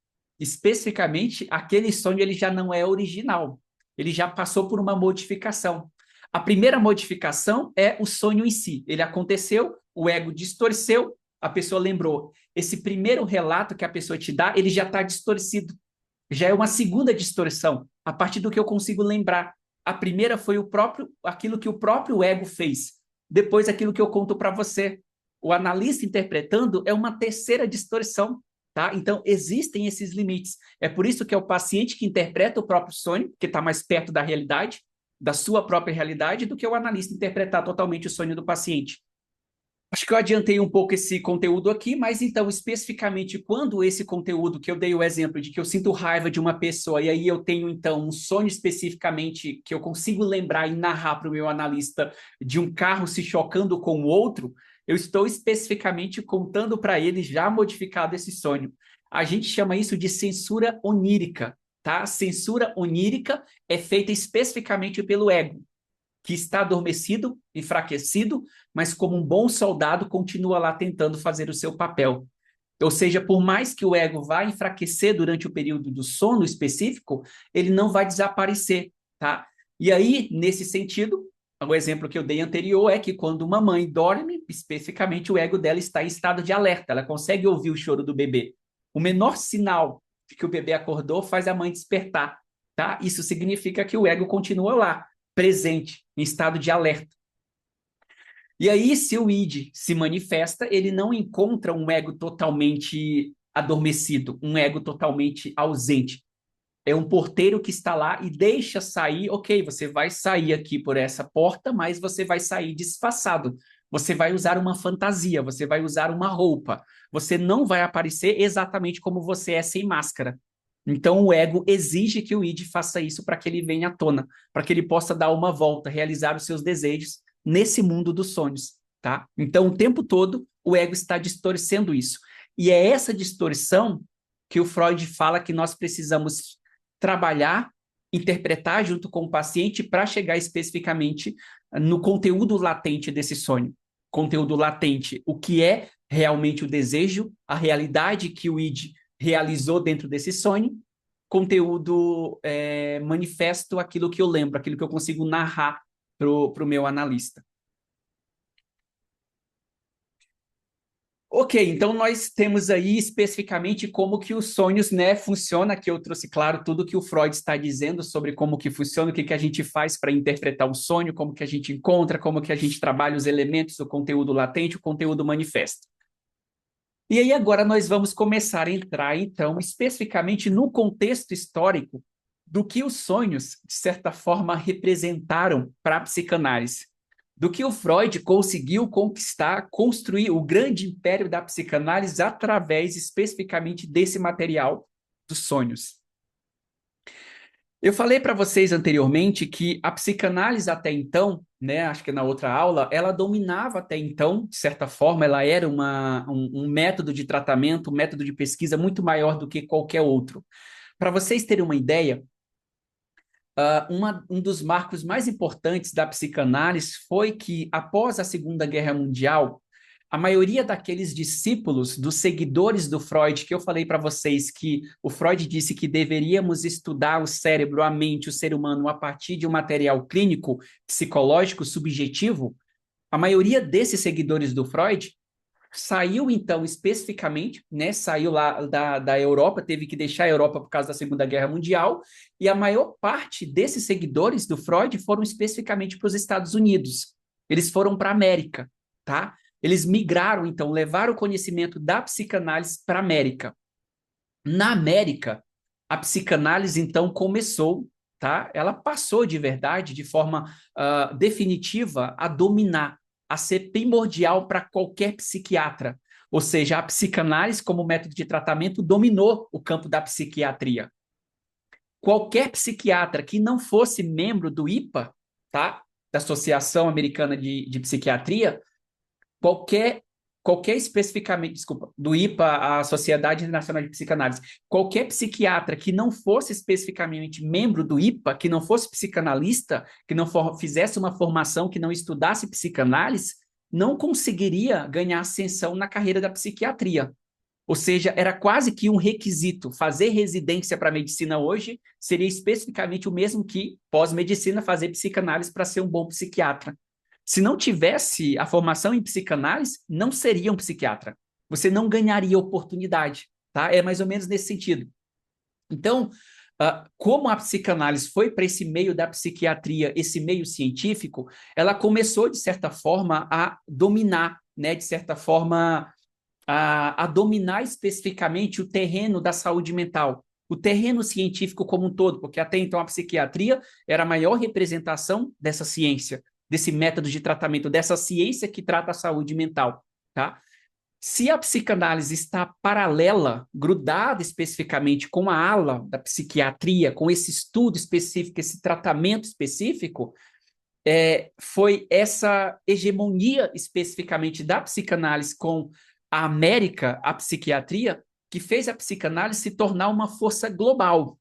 especificamente, aquele sonho ele já não é original. Ele já passou por uma modificação. A primeira modificação é o sonho em si. Ele aconteceu, o ego distorceu, a pessoa lembrou. Esse primeiro relato que a pessoa te dá, ele já está distorcido. Já é uma segunda distorção, a partir do que eu consigo lembrar. A primeira foi aquilo que o próprio ego fez. Depois, aquilo que eu conto para você. O analista interpretando é uma terceira distorção. Tá? Então, existem esses limites. É por isso que é o paciente que interpreta o próprio sonho, que está mais perto da realidade, da sua própria realidade, do que o analista interpretar totalmente o sonho do paciente. Acho que eu adiantei um pouco esse conteúdo aqui, mas então, especificamente, quando esse conteúdo que eu dei o exemplo de que eu sinto raiva de uma pessoa e aí eu tenho, então, um sonho especificamente que eu consigo lembrar e narrar para o meu analista de um carro se chocando com o outro, eu estou especificamente contando para ele já modificado esse sonho. A gente chama isso de censura onírica, tá? Censura onírica é feita especificamente pelo ego, que está adormecido, enfraquecido, mas como um bom soldado continua lá tentando fazer o seu papel. Ou seja, por mais que o ego vá enfraquecer durante o período do sono específico, ele não vai desaparecer, tá? E aí, nesse sentido, o exemplo que eu dei anterior é que quando uma mãe dorme, especificamente o ego dela está em estado de alerta, ela consegue ouvir o choro do bebê. O menor sinal de que o bebê acordou faz a mãe despertar, tá? Isso significa que o ego continua lá, presente, em estado de alerta. E aí, se o id se manifesta, ele não encontra um ego totalmente adormecido, um ego totalmente ausente. É um porteiro que está lá e deixa sair, ok, você vai sair aqui por essa porta, mas você vai sair disfarçado. Você vai usar uma fantasia, você vai usar uma roupa. Você não vai aparecer exatamente como você é sem máscara. Então, o ego exige que o id faça isso para que ele venha à tona, para que ele possa dar uma volta, realizar os seus desejos nesse mundo dos sonhos, tá? Então, o tempo todo, o ego está distorcendo isso. E é essa distorção que o Freud fala que nós precisamos trabalhar, interpretar junto com o paciente para chegar especificamente no conteúdo latente desse sonho. Conteúdo latente, o que é realmente o desejo, a realidade que o id realizou dentro desse sonho, conteúdo manifesto, aquilo que eu lembro, aquilo que eu consigo narrar para o meu analista. Ok, então nós temos aí especificamente como que os sonhos, né, funciona, que eu trouxe claro tudo que o Freud está dizendo sobre como que funciona, o que que a gente faz para interpretar um sonho, como que a gente encontra, como que a gente trabalha os elementos, o conteúdo latente, o conteúdo manifesto. E aí agora nós vamos começar a entrar, então, especificamente no contexto histórico do que os sonhos, de certa forma, representaram para a psicanálise, do que o Freud conseguiu conquistar, construir o grande império da psicanálise através especificamente desse material dos sonhos. Eu falei para vocês anteriormente que a psicanálise até então, né, acho que na outra aula, ela dominava até então, de certa forma, ela era um método de tratamento, um método de pesquisa muito maior do que qualquer outro. Para vocês terem uma ideia, um dos marcos mais importantes da psicanálise foi que, após a Segunda Guerra Mundial, a maioria daqueles discípulos, dos seguidores do Freud, que eu falei para vocês que o Freud disse que deveríamos estudar o cérebro, a mente, o ser humano a partir de um material clínico, psicológico, subjetivo, a maioria desses seguidores do Freud saiu, então, especificamente, né, saiu lá da Europa, teve que deixar a Europa por causa da Segunda Guerra Mundial, e a maior parte desses seguidores do Freud foram especificamente para os Estados Unidos. Eles foram para a América, tá? Eles migraram, então, levaram o conhecimento da psicanálise para a América. Na América, a psicanálise, então, começou, tá? Ela passou de verdade, de forma definitiva, a dominar, a ser primordial para qualquer psiquiatra. Ou seja, a psicanálise, como método de tratamento, dominou o campo da psiquiatria. Qualquer psiquiatra que não fosse membro do IPA, tá? Da Associação Americana de Psiquiatria, qualquer especificamente, desculpa, do IPA, a Sociedade Internacional de Psicanálise, qualquer psiquiatra que não fosse especificamente membro do IPA, que não fosse psicanalista, que não fizesse uma formação, que não estudasse psicanálise, não conseguiria ganhar ascensão na carreira da psiquiatria. Ou seja, era quase que um requisito. Fazer residência para medicina hoje seria especificamente o mesmo que pós-medicina fazer psicanálise para ser um bom psiquiatra. Se não tivesse a formação em psicanálise, não seria um psiquiatra. Você não ganharia oportunidade, tá? É mais ou menos nesse sentido. Então, como a psicanálise foi para esse meio da psiquiatria, esse meio científico, ela começou, de certa forma, a dominar, né? De certa forma, a dominar especificamente o terreno da saúde mental, o terreno científico como um todo, porque até então a psiquiatria era a maior representação dessa ciência, desse método de tratamento, dessa ciência que trata a saúde mental, tá? Se a psicanálise está paralela, grudada especificamente com a ala da psiquiatria, com esse estudo específico, esse tratamento específico, foi essa hegemonia especificamente da psicanálise com a América, a psiquiatria, que fez a psicanálise se tornar uma força global.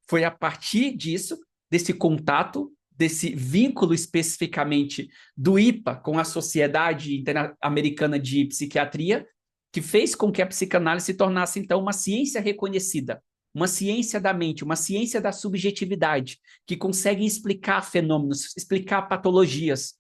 Foi a partir disso, desse contato, desse vínculo especificamente do IPA com a Sociedade Interamericana de Psiquiatria, que fez com que a psicanálise se tornasse, então, uma ciência reconhecida, uma ciência da mente, uma ciência da subjetividade, que consegue explicar fenômenos, explicar patologias,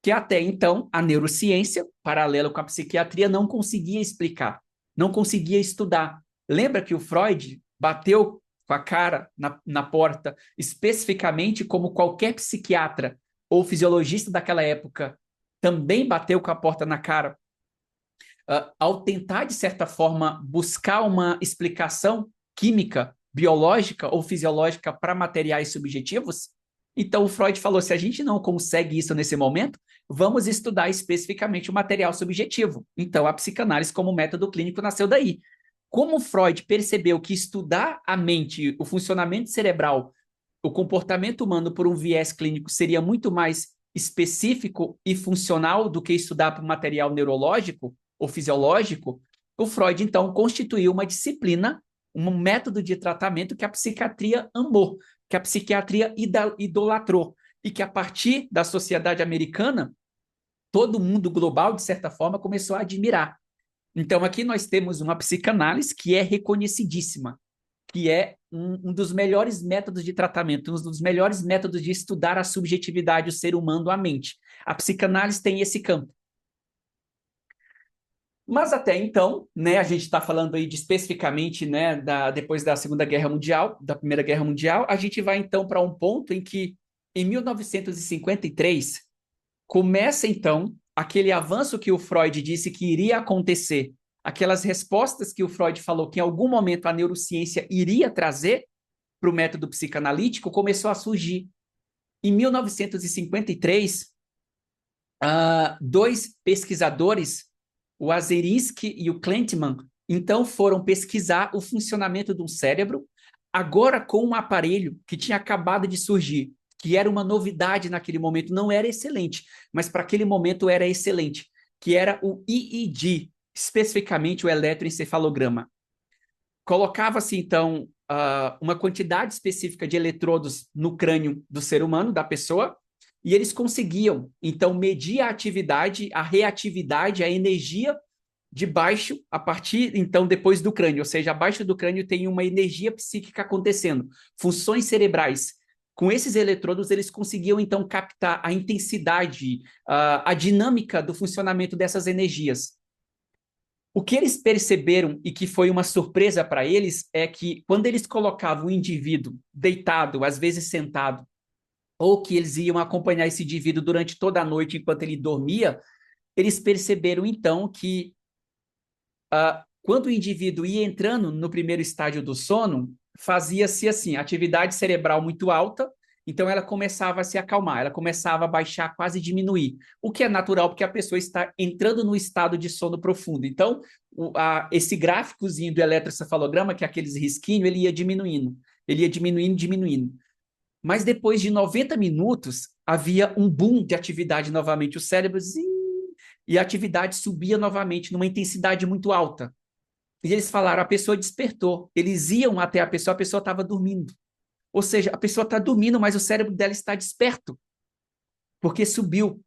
que até então a neurociência, paralelo com a psiquiatria, não conseguia explicar, não conseguia estudar. Lembra que o Freud bateu com a cara na porta, especificamente como qualquer psiquiatra ou fisiologista daquela época também bateu com a porta na cara, ao tentar, de certa forma, buscar uma explicação química, biológica ou fisiológica para materiais subjetivos? Então o Freud falou, se a gente não consegue isso nesse momento, vamos estudar especificamente o material subjetivo. Então a psicanálise como método clínico nasceu daí. Como Freud percebeu que estudar a mente, o funcionamento cerebral, o comportamento humano por um viés clínico seria muito mais específico e funcional do que estudar por material neurológico ou fisiológico, o Freud, então, constituiu uma disciplina, um método de tratamento que a psiquiatria amou, que a psiquiatria idolatrou, e que a partir da sociedade americana, todo mundo global, de certa forma, começou a admirar. Então, aqui nós temos uma psicanálise que é reconhecidíssima, que é um dos melhores métodos de tratamento, um dos melhores métodos de estudar a subjetividade, o ser humano, a mente. A psicanálise tem esse campo. Mas até então, né, a gente está falando aí de especificamente, né, depois da Segunda Guerra Mundial, da Primeira Guerra Mundial, a gente vai então para um ponto em que, em 1953, começa então aquele avanço que o Freud disse que iria acontecer, aquelas respostas que o Freud falou que em algum momento a neurociência iria trazer para o método psicanalítico, começou a surgir. Em 1953, dois pesquisadores, o Azerinsky e o Klentman, então foram pesquisar o funcionamento de um cérebro, agora com um aparelho que tinha acabado de surgir, que era uma novidade naquele momento, não era excelente, mas para aquele momento era excelente, que era o EEG, especificamente o eletroencefalograma. Colocava-se, então, uma quantidade específica de eletrodos no crânio do ser humano, da pessoa, e eles conseguiam, então, medir a atividade, a reatividade, a energia de baixo, a partir, então, depois do crânio, ou seja, abaixo do crânio tem uma energia psíquica acontecendo, funções cerebrais. Com esses eletrodos, eles conseguiam, então, captar a intensidade, a dinâmica do funcionamento dessas energias. O que eles perceberam e que foi uma surpresa para eles é que quando eles colocavam o indivíduo deitado, às vezes sentado, ou que eles iam acompanhar esse indivíduo durante toda a noite enquanto ele dormia, eles perceberam então que quando o indivíduo ia entrando no primeiro estágio do sono, fazia-se assim, atividade cerebral muito alta, então ela começava a se acalmar, ela começava a baixar, quase diminuir, o que é natural porque a pessoa está entrando no estado de sono profundo. Então, esse gráficozinho do eletroencefalograma, que é aqueles risquinhos, ele ia diminuindo, diminuindo. Mas depois de 90 minutos, havia um boom de atividade novamente, o cérebro e a atividade subia novamente numa intensidade muito alta. E eles falaram, a pessoa despertou. Eles iam até a pessoa estava dormindo. Ou seja, a pessoa está dormindo, mas o cérebro dela está desperto, porque subiu.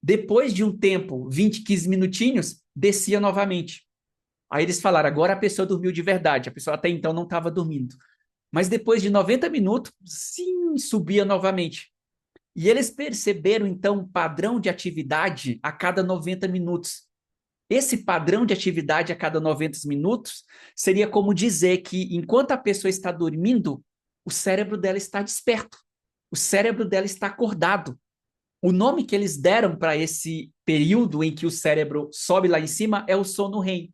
Depois de um tempo, 20, 15 minutinhos, descia novamente. Aí eles falaram, agora a pessoa dormiu de verdade. A pessoa até então não estava dormindo. Mas depois de 90 minutos, sim, subia novamente. E eles perceberam, então, um padrão de atividade a cada 90 minutos. Esse padrão de atividade a cada 90 minutos seria como dizer que, enquanto a pessoa está dormindo, o cérebro dela está desperto, o cérebro dela está acordado. O nome que eles deram para esse período em que o cérebro sobe lá em cima é o sono REM.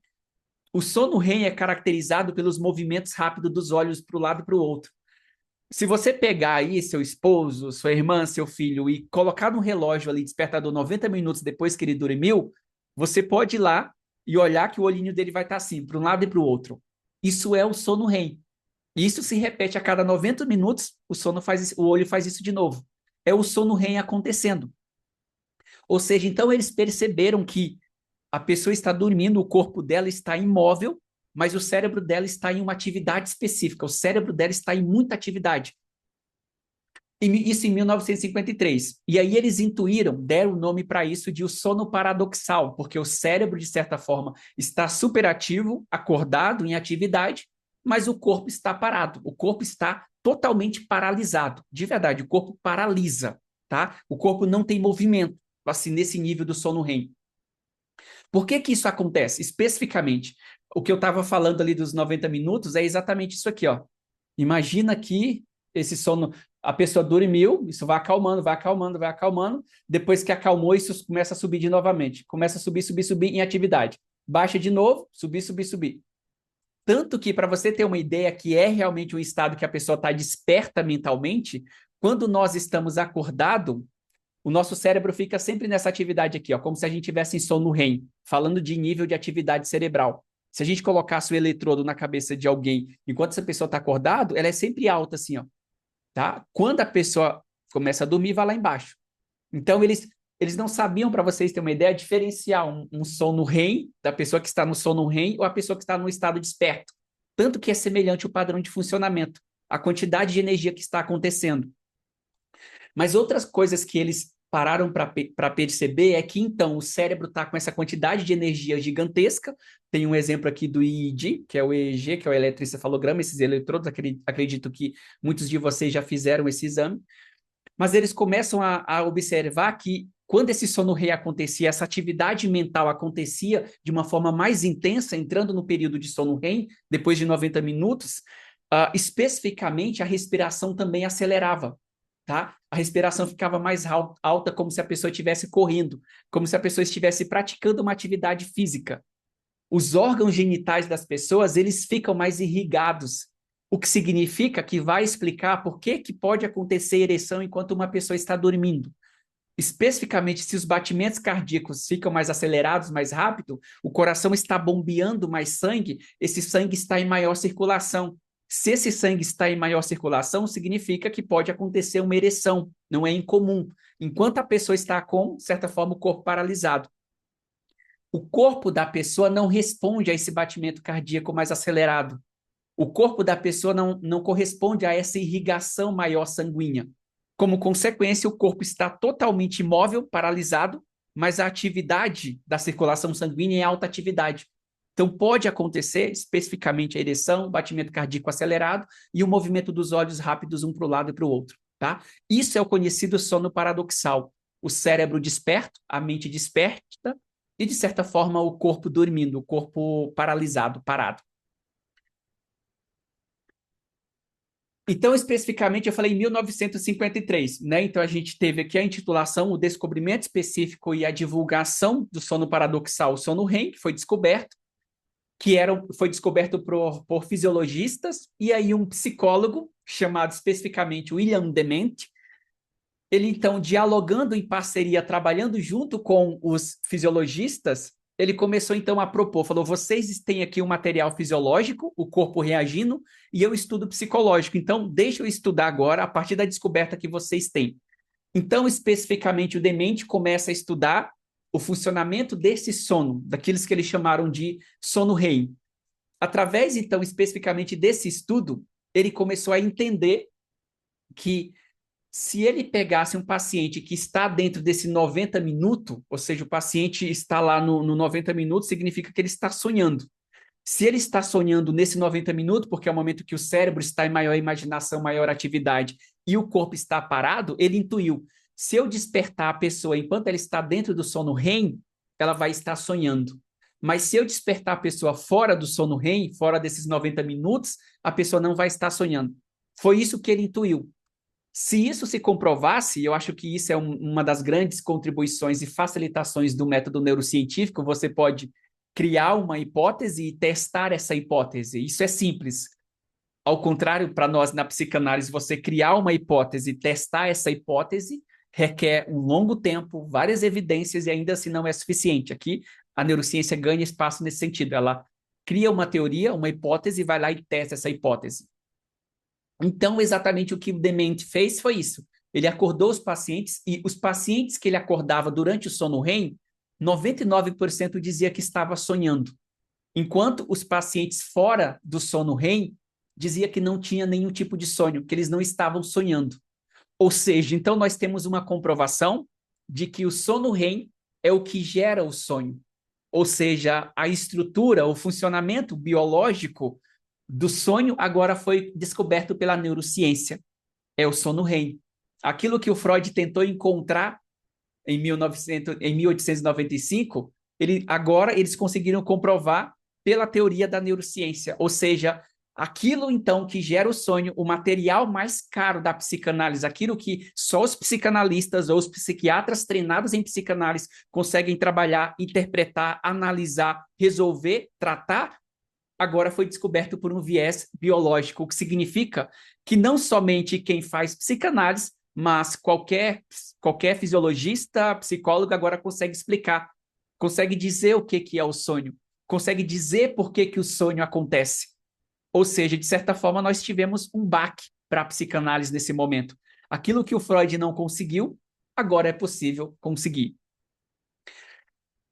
O sono REM é caracterizado pelos movimentos rápidos dos olhos para um lado e para o outro. Se você pegar aí seu esposo, sua irmã, seu filho e colocar no relógio ali despertador 90 minutos depois que ele dormiu, você pode ir lá e olhar que o olhinho dele vai estar assim, para um lado e para o outro. Isso é o sono REM. Isso se repete a cada 90 minutos, o olho faz isso de novo. É o sono REM acontecendo. Ou seja, então eles perceberam que a pessoa está dormindo, o corpo dela está imóvel, mas o cérebro dela está em uma atividade específica, o cérebro dela está em muita atividade. Isso em 1953. E aí eles intuíram, deram o nome para isso de o sono paradoxal, porque o cérebro, de certa forma, está superativo, acordado, em atividade, mas o corpo está parado, o corpo está totalmente paralisado. De verdade, o corpo paralisa, tá? O corpo não tem movimento, assim, nesse nível do sono REM. Por que que isso acontece? Especificamente, o que eu estava falando ali dos 90 minutos é exatamente isso aqui, ó. Imagina que esse sono, a pessoa dormiu, isso vai acalmando, vai acalmando, vai acalmando. Depois que acalmou, isso começa a subir de novamente. Começa a subir, subir, subir em atividade. Baixa de novo, subir, subir, subir. Tanto que, para você ter uma ideia que é realmente um estado que a pessoa está desperta mentalmente, Quando nós estamos acordados, o nosso cérebro fica sempre nessa atividade aqui, ó, como se a gente tivesse em sono REM, falando de nível de atividade cerebral. Se a gente colocasse o eletrodo na cabeça de alguém enquanto essa pessoa está acordado, ela é sempre alta assim, ó, tá? Quando a pessoa começa a dormir, vai lá embaixo. Então, eles não sabiam, para vocês terem uma ideia, diferenciar um sono REM, da pessoa que está no sono REM, ou a pessoa que está no estado desperto. Tanto que é semelhante o padrão de funcionamento, a quantidade de energia que está acontecendo. Mas outras coisas que eles pararam para perceber é que, então, o cérebro está com essa quantidade de energia gigantesca. Tem um exemplo aqui do EEG, que é o EEG, que é o eletroencefalograma, esses eletrodos, acredito que muitos de vocês já fizeram esse exame. Mas eles começam a observar que quando esse sono REM acontecia, essa atividade mental acontecia de uma forma mais intensa, entrando no período de sono REM, depois de 90 minutos, especificamente a respiração também acelerava, tá? A respiração ficava mais alta, como se a pessoa estivesse correndo, como se a pessoa estivesse praticando uma atividade física. Os órgãos genitais das pessoas, eles ficam mais irrigados, o que significa que vai explicar por que pode acontecer ereção enquanto uma pessoa está dormindo. Especificamente, se os batimentos cardíacos ficam mais acelerados, mais rápido, o coração está bombeando mais sangue, esse sangue está em maior circulação. Se esse sangue está em maior circulação, significa que pode acontecer uma ereção, não é incomum. Enquanto a pessoa está com, de certa forma, o corpo paralisado. O corpo da pessoa não responde a esse batimento cardíaco mais acelerado. O corpo da pessoa não corresponde a essa irrigação maior sanguínea. Como consequência, o corpo está totalmente imóvel, paralisado, mas a atividade da circulação sanguínea é alta atividade. Então, pode acontecer, especificamente, a ereção, batimento cardíaco acelerado e o movimento dos olhos rápidos um para o lado e para o outro. Tá? Isso é o conhecido sono paradoxal. O cérebro desperto, a mente desperta e, de certa forma, o corpo dormindo, o corpo paralisado, parado. Então, especificamente, eu falei em 1953, né? Então, a gente teve aqui a intitulação, o descobrimento específico e a divulgação do sono paradoxal, o sono REM, que foi descoberto, foi descoberto por fisiologistas, e aí um psicólogo, chamado especificamente William Dement, ele, então, dialogando em parceria, trabalhando junto com os fisiologistas, ele começou, então, a propor, falou, vocês têm aqui um material fisiológico, o corpo reagindo, e eu estudo psicológico, então, deixa eu estudar agora a partir da descoberta que vocês têm. Então, especificamente, o Dement começa a estudar o funcionamento desse sono, daqueles que eles chamaram de sono REM. Através, então, especificamente desse estudo, ele começou a entender que se ele pegasse um paciente que está dentro desse 90 minutos, ou seja, o paciente está lá no 90 minutos, significa que ele está sonhando. Se ele está sonhando nesse 90 minutos, porque é o momento que o cérebro está em maior imaginação, maior atividade, e o corpo está parado, ele intuiu. Se eu despertar a pessoa enquanto ela está dentro do sono REM, ela vai estar sonhando. Mas se eu despertar a pessoa fora do sono REM, fora desses 90 minutos, a pessoa não vai estar sonhando. Foi isso que ele intuiu. Se isso se comprovasse, eu acho que isso é uma das grandes contribuições e facilitações do método neurocientífico, você pode criar uma hipótese e testar essa hipótese. Isso é simples. Ao contrário, para nós na psicanálise, você criar uma hipótese e testar essa hipótese requer um longo tempo, várias evidências e ainda assim não é suficiente. Aqui, a neurociência ganha espaço nesse sentido. Ela cria uma teoria, uma hipótese e vai lá e testa essa hipótese. Então, exatamente o que o Dement fez foi isso. Ele acordou os pacientes e os pacientes que ele acordava durante o sono REM, 99% dizia que estava sonhando. Enquanto os pacientes fora do sono REM dizia que não tinha nenhum tipo de sonho, que eles não estavam sonhando. Ou seja, então nós temos uma comprovação de que o sono REM é o que gera o sonho. Ou seja, a estrutura, o funcionamento biológico do sonho agora foi descoberto pela neurociência. É o sono REM. Aquilo que o Freud tentou encontrar em 1895, agora eles conseguiram comprovar pela teoria da neurociência. Ou seja, aquilo então que gera o sonho, o material mais caro da psicanálise, aquilo que só os psicanalistas ou os psiquiatras treinados em psicanálise conseguem trabalhar, interpretar, analisar, resolver, tratar, agora foi descoberto por um viés biológico, o que significa que não somente quem faz psicanálise, mas qualquer fisiologista, psicólogo agora consegue explicar, consegue dizer o que é o sonho, consegue dizer por que o sonho acontece. Ou seja, de certa forma, nós tivemos um baque para a psicanálise nesse momento. Aquilo que o Freud não conseguiu, agora é possível conseguir.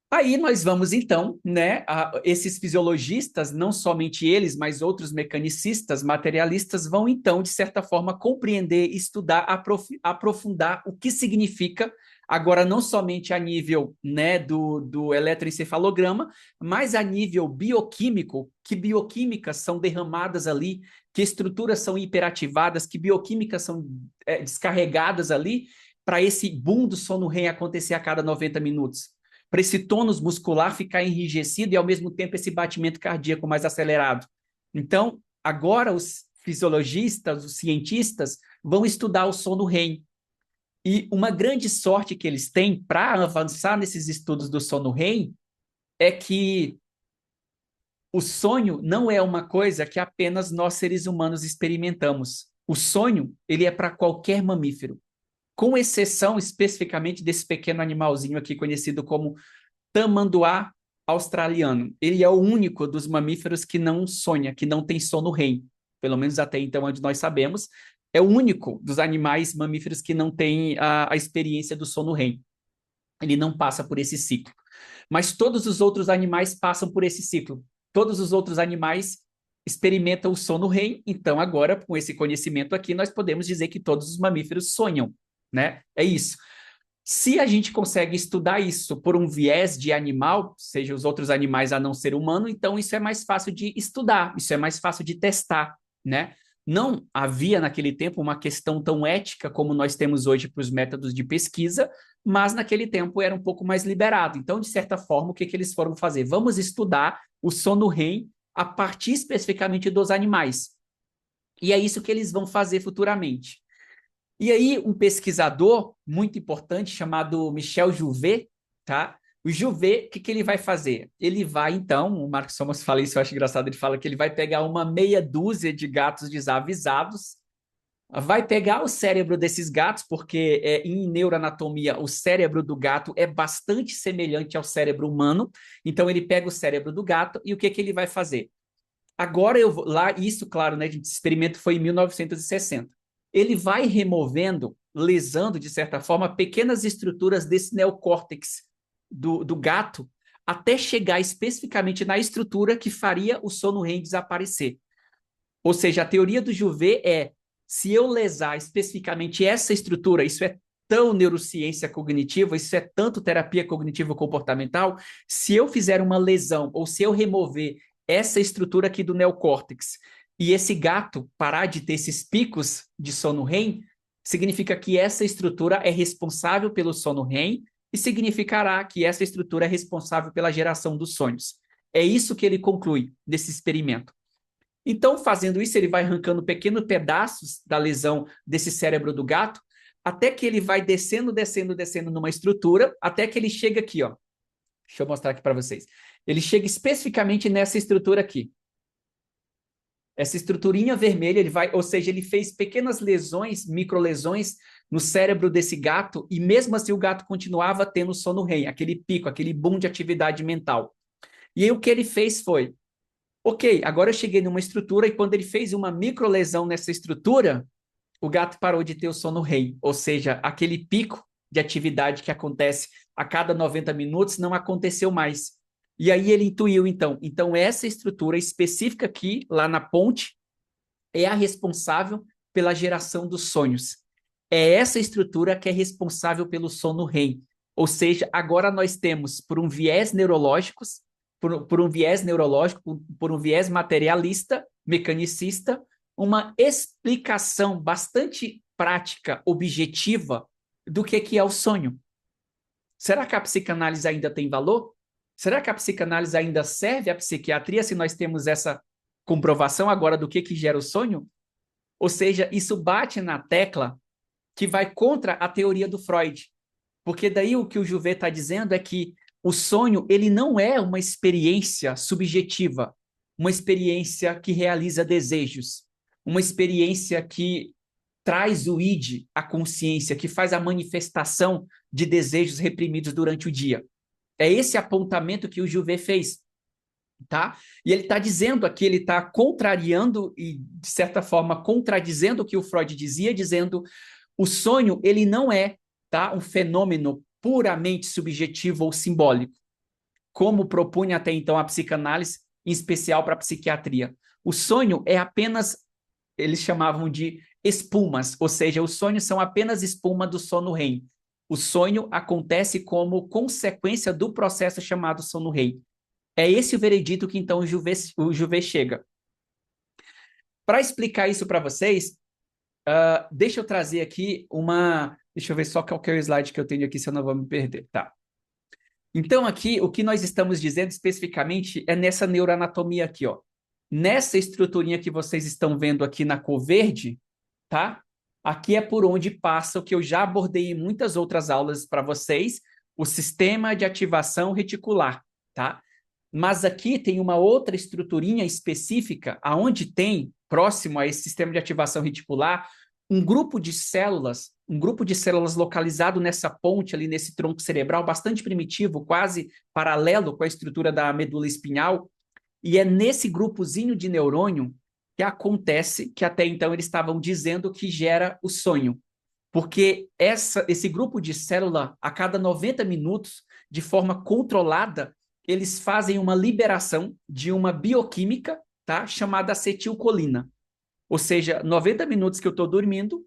Aí nós vamos então, né, esses fisiologistas, não somente eles, mas outros mecanicistas, materialistas, vão então, de certa forma, compreender, estudar, aprofundar o que significa, agora não somente a nível, né, do eletroencefalograma, mas a nível bioquímico, que bioquímicas são derramadas ali, que estruturas são hiperativadas, que bioquímicas são descarregadas ali, para esse boom do sono REM acontecer a cada 90 minutos, para esse tônus muscular ficar enrijecido e, ao mesmo tempo, esse batimento cardíaco mais acelerado. Então, agora os fisiologistas, os cientistas, vão estudar o sono REM. E uma grande sorte que eles têm para avançar nesses estudos do sono REM é que o sonho não é uma coisa que apenas nós, seres humanos, experimentamos. O sonho, ele é para qualquer mamífero, com exceção especificamente desse pequeno animalzinho aqui conhecido como tamanduá australiano. Ele é o único dos mamíferos que não sonha, que não tem sono REM. Pelo menos até então, onde nós sabemos, é o único dos animais mamíferos que não tem a experiência do sono REM. Ele não passa por esse ciclo. Mas todos os outros animais passam por esse ciclo. Todos os outros animais experimentam o sono REM. Então, agora, com esse conhecimento aqui, nós podemos dizer que todos os mamíferos sonham, né? É isso. Se a gente consegue estudar isso por um viés de animal, seja os outros animais a não ser humano, então isso é mais fácil de estudar, isso é mais fácil de testar, né? Não havia naquele tempo uma questão tão ética como nós temos hoje para os métodos de pesquisa, mas naquele tempo era um pouco mais liberado. Então, de certa forma, o que eles foram fazer? Vamos estudar o sono REM a partir especificamente dos animais. E é isso que eles vão fazer futuramente. E aí, um pesquisador muito importante chamado Michel Jouvet, tá? O Jouvet, o que ele vai fazer? Ele vai, então, o Marcos Thomas fala isso, eu acho engraçado, ele fala que ele vai pegar uma meia dúzia de gatos desavisados, vai pegar o cérebro desses gatos, porque em neuroanatomia o cérebro do gato é bastante semelhante ao cérebro humano, então ele pega o cérebro do gato e o que ele vai fazer? Agora eu vou lá, isso, claro, né? Esse experimento foi em 1960. Ele vai removendo, lesando, de certa forma, pequenas estruturas desse neocórtex do gato, até chegar especificamente na estrutura que faria o sono REM desaparecer. Ou seja, a teoria do Jouvet é: se eu lesar especificamente essa estrutura, isso é tão neurociência cognitiva, isso é tanto terapia cognitivo-comportamental, se eu fizer uma lesão ou se eu remover essa estrutura aqui do neocórtex e esse gato parar de ter esses picos de sono REM, significa que essa estrutura é responsável pelo sono REM e significará que essa estrutura é responsável pela geração dos sonhos. É isso que ele conclui desse experimento. Então, fazendo isso, ele vai arrancando pequenos pedaços da lesão desse cérebro do gato, até que ele vai descendo, descendo, descendo numa estrutura, até que ele chega aqui, ó. Deixa eu mostrar aqui para vocês. Ele chega especificamente nessa estrutura aqui. Essa estruturinha vermelha, ele vai, ou seja, ele fez pequenas lesões, microlesões no cérebro desse gato, e mesmo assim o gato continuava tendo sono REM, aquele pico, aquele boom de atividade mental. E aí o que ele fez foi: ok, agora eu cheguei numa estrutura e quando ele fez uma microlesão nessa estrutura, o gato parou de ter o sono REM, ou seja, aquele pico de atividade que acontece a cada 90 minutos não aconteceu mais. E aí ele intuiu, então essa estrutura específica aqui, lá na ponte, é a responsável pela geração dos sonhos. É essa estrutura que é responsável pelo sono REM. Ou seja, agora nós temos, por um viés neurológico, por um viés neurológico, por um viés materialista, mecanicista, uma explicação bastante prática, objetiva, do que é o sonho. Será que a psicanálise ainda tem valor? Será que a psicanálise ainda serve à psiquiatria se nós temos essa comprovação agora do que gera o sonho? Ou seja, isso bate na tecla que vai contra a teoria do Freud. Porque daí o que o Jouvet está dizendo é que o sonho ele não é uma experiência subjetiva. uma experiência que realiza desejos, uma experiência que traz o id, a consciência, que faz a manifestação de desejos reprimidos durante o dia. É esse apontamento que o Jouvet fez, tá? E ele está dizendo aqui, ele está contrariando e, de certa forma, contradizendo o que o Freud dizia, dizendo o sonho, ele não é, tá, um fenômeno puramente subjetivo ou simbólico, como propunha até então a psicanálise, em especial para a psiquiatria. O sonho é apenas, eles chamavam de espumas, ou seja, os sonhos são apenas espuma do sono REM. O sonho acontece como consequência do processo chamado sono REM. É esse o veredito que então o Jouvet chega. Para explicar isso para vocês, deixa eu trazer aqui uma... Deixa eu ver só qual que é o slide que eu tenho aqui, se eu não vou me perder. Tá. Então, aqui, o que nós estamos dizendo especificamente é nessa neuroanatomia aqui, ó. Nessa estruturinha que vocês estão vendo aqui na cor verde, tá? Aqui é por onde passa o que eu já abordei em muitas outras aulas para vocês, o sistema de ativação reticular, tá? Mas aqui tem uma outra estruturinha específica, aonde tem, próximo a esse sistema de ativação reticular, um grupo de células localizado nessa ponte ali, nesse tronco cerebral, bastante primitivo, quase paralelo com a estrutura da medula espinhal, e é nesse grupozinho de neurônio que acontece, que até então eles estavam dizendo que gera o sonho. Porque esse grupo de célula, a cada 90 minutos, de forma controlada, eles fazem uma liberação de uma bioquímica, tá, chamada acetilcolina. Ou seja, 90 minutos que eu estou dormindo,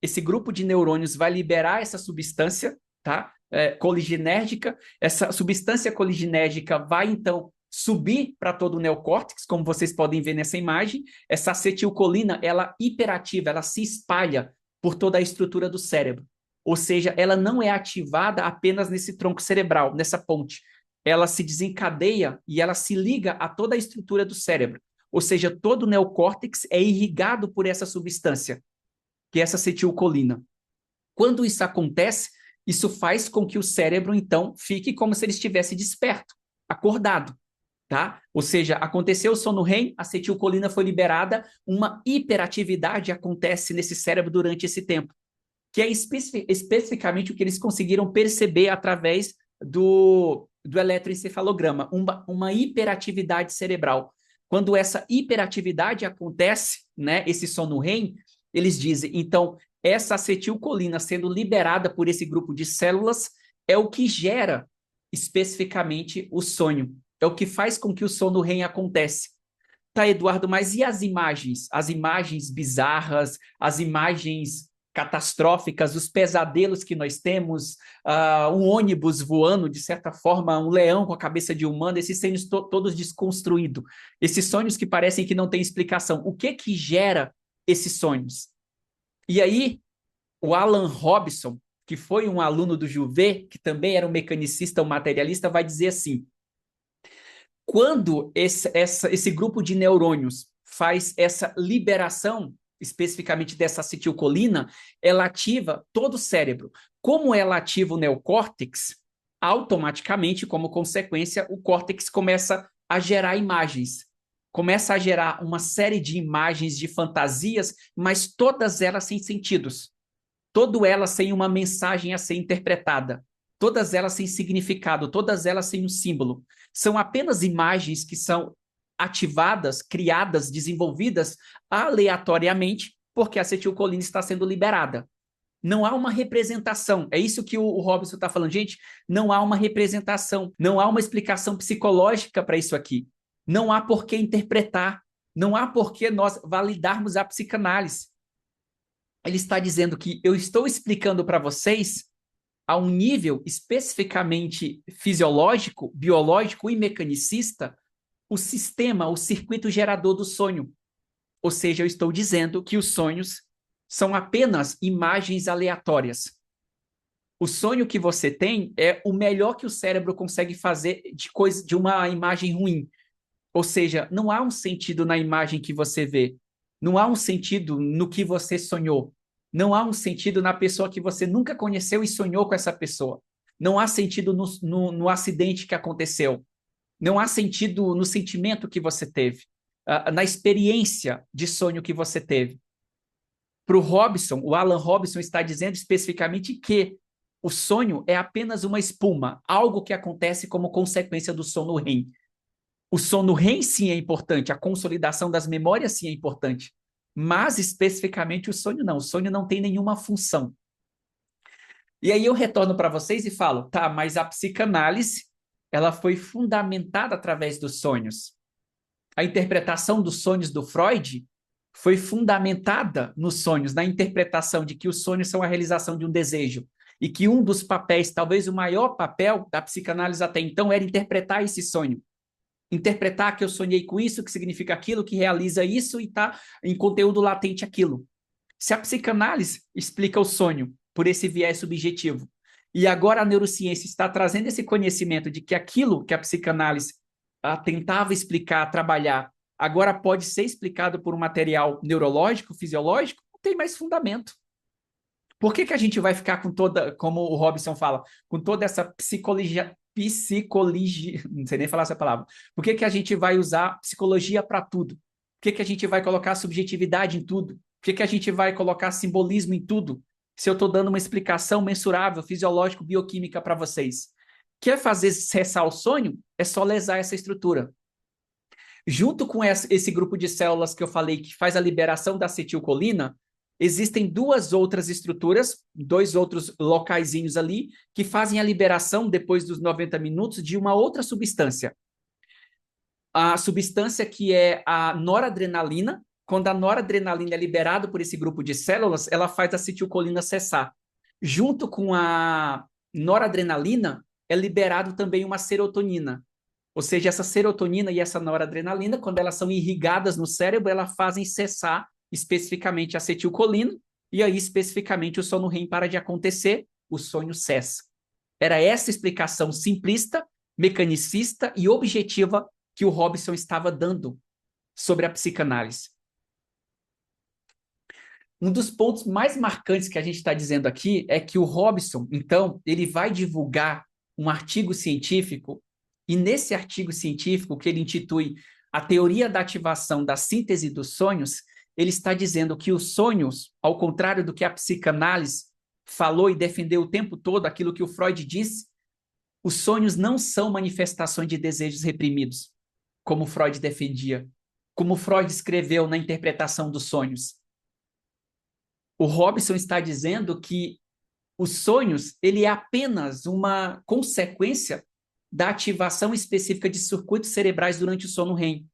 esse grupo de neurônios vai liberar essa substância, tá, coliginérgica. Essa substância coliginérgica vai, então, subir para todo o neocórtex, como vocês podem ver nessa imagem. Essa acetilcolina, ela hiperativa, ela se espalha por toda a estrutura do cérebro. Ou seja, ela não é ativada apenas nesse tronco cerebral, nessa ponte. Ela se desencadeia e ela se liga a toda a estrutura do cérebro. Ou seja, todo o neocórtex é irrigado por essa substância, que é essa acetilcolina. Quando isso acontece, isso faz com que o cérebro, então, fique como se ele estivesse desperto, acordado, tá? Ou seja, aconteceu o sono REM, a acetilcolina foi liberada, uma hiperatividade acontece nesse cérebro durante esse tempo, que é especificamente o que eles conseguiram perceber através do eletroencefalograma, uma hiperatividade cerebral. Quando essa hiperatividade acontece, né, esse sono REM, eles dizem, então, essa acetilcolina sendo liberada por esse grupo de células é o que gera especificamente o sonho. É o que faz com que o sono REM acontece. Tá, Eduardo, mas e as imagens? As imagens bizarras, as imagens catastróficas, os pesadelos que nós temos, um ônibus voando, de certa forma, um leão com a cabeça de humano, esses sonhos todos desconstruídos, esses sonhos que parecem que não têm explicação. O que que gera esses sonhos? E aí, o Alan Robson, que foi um aluno do Jouvet, que também era um mecanicista, um materialista, vai dizer assim: quando esse grupo de neurônios faz essa liberação, especificamente dessa acetilcolina, ela ativa todo o cérebro. Como ela ativa o neocórtex, automaticamente, como consequência, o córtex começa a gerar imagens. Começa a gerar uma série de imagens, de fantasias, mas todas elas sem sentidos. Todas elas sem uma mensagem a ser interpretada. Todas elas sem significado, todas elas sem um símbolo. São apenas imagens que são ativadas, criadas, desenvolvidas aleatoriamente, porque a acetilcolina está sendo liberada. Não há uma representação. É isso que o Robson está falando. Gente, não há uma representação, não há uma explicação psicológica para isso aqui. Não há por que interpretar, não há por que nós validarmos a psicanálise. Ele está dizendo que eu estou explicando para vocês a um nível especificamente fisiológico, biológico e mecanicista, o sistema, o circuito gerador do sonho. Ou seja, eu estou dizendo que os sonhos são apenas imagens aleatórias. O sonho que você tem é o melhor que o cérebro consegue fazer de uma imagem ruim. Ou seja, não há um sentido na imagem que você vê. Não há um sentido no que você sonhou. Não há um sentido na pessoa que você nunca conheceu e sonhou com essa pessoa. Não há sentido no acidente que aconteceu. não há sentido no sentimento que você teve, na experiência de sonho que você teve. Para o Robson, o Alan Robson está dizendo especificamente que o sonho é apenas uma espuma, algo que acontece como consequência do sono REM. O sono REM sim é importante, a consolidação das memórias sim é importante, mas especificamente o sonho não. O sonho não tem nenhuma função. E aí eu retorno para vocês e falo, tá, mas a psicanálise, ela foi fundamentada através dos sonhos. A interpretação dos sonhos do Freud foi fundamentada nos sonhos, na interpretação de que os sonhos são a realização de um desejo e que um dos papéis, talvez o maior papel da psicanálise até então, era interpretar esse sonho. Interpretar que eu sonhei com isso, que significa aquilo, que realiza isso e está em conteúdo latente aquilo. Se a psicanálise explica o sonho por esse viés subjetivo, e agora a neurociência está trazendo esse conhecimento de que aquilo que a psicanálise tentava explicar, trabalhar, agora pode ser explicado por um material neurológico, fisiológico, não tem mais fundamento. Por que a gente vai ficar com toda, como o Robson fala, com toda essa psicologia, não sei nem falar essa palavra. Por que a gente vai usar psicologia para tudo? Por que a gente vai colocar subjetividade em tudo? Por que a gente vai colocar simbolismo em tudo? Se eu estou dando uma explicação mensurável, fisiológico, bioquímica para vocês. Quer fazer cessar o sonho? É só lesar essa estrutura. Junto com esse grupo de células que eu falei que faz a liberação da acetilcolina, existem duas outras estruturas, dois outros locaizinhos ali, que fazem a liberação, depois dos 90 minutos, de uma outra substância. A substância que é a noradrenalina. Quando a noradrenalina é liberada por esse grupo de células, ela faz a acetilcolina cessar. Junto com a noradrenalina, é liberado também uma serotonina. Ou seja, essa serotonina e essa noradrenalina, quando elas são irrigadas no cérebro, elas fazem cessar especificamente a acetilcolina, e aí especificamente o sono REM para de acontecer, o sonho cessa. Era essa explicação simplista, mecanicista e objetiva que o Robson estava dando sobre a psicanálise. Um dos pontos mais marcantes que a gente está dizendo aqui é que o Robson, então, ele vai divulgar um artigo científico, e nesse artigo científico, que ele intitui A Teoria da Ativação da Síntese dos Sonhos, ele está dizendo que os sonhos, ao contrário do que a psicanálise falou e defendeu o tempo todo, aquilo que o Freud disse, os sonhos não são manifestações de desejos reprimidos, como Freud defendia, como Freud escreveu na interpretação dos sonhos. O Robson está dizendo que os sonhos, ele é apenas uma consequência da ativação específica de circuitos cerebrais durante o sono REM.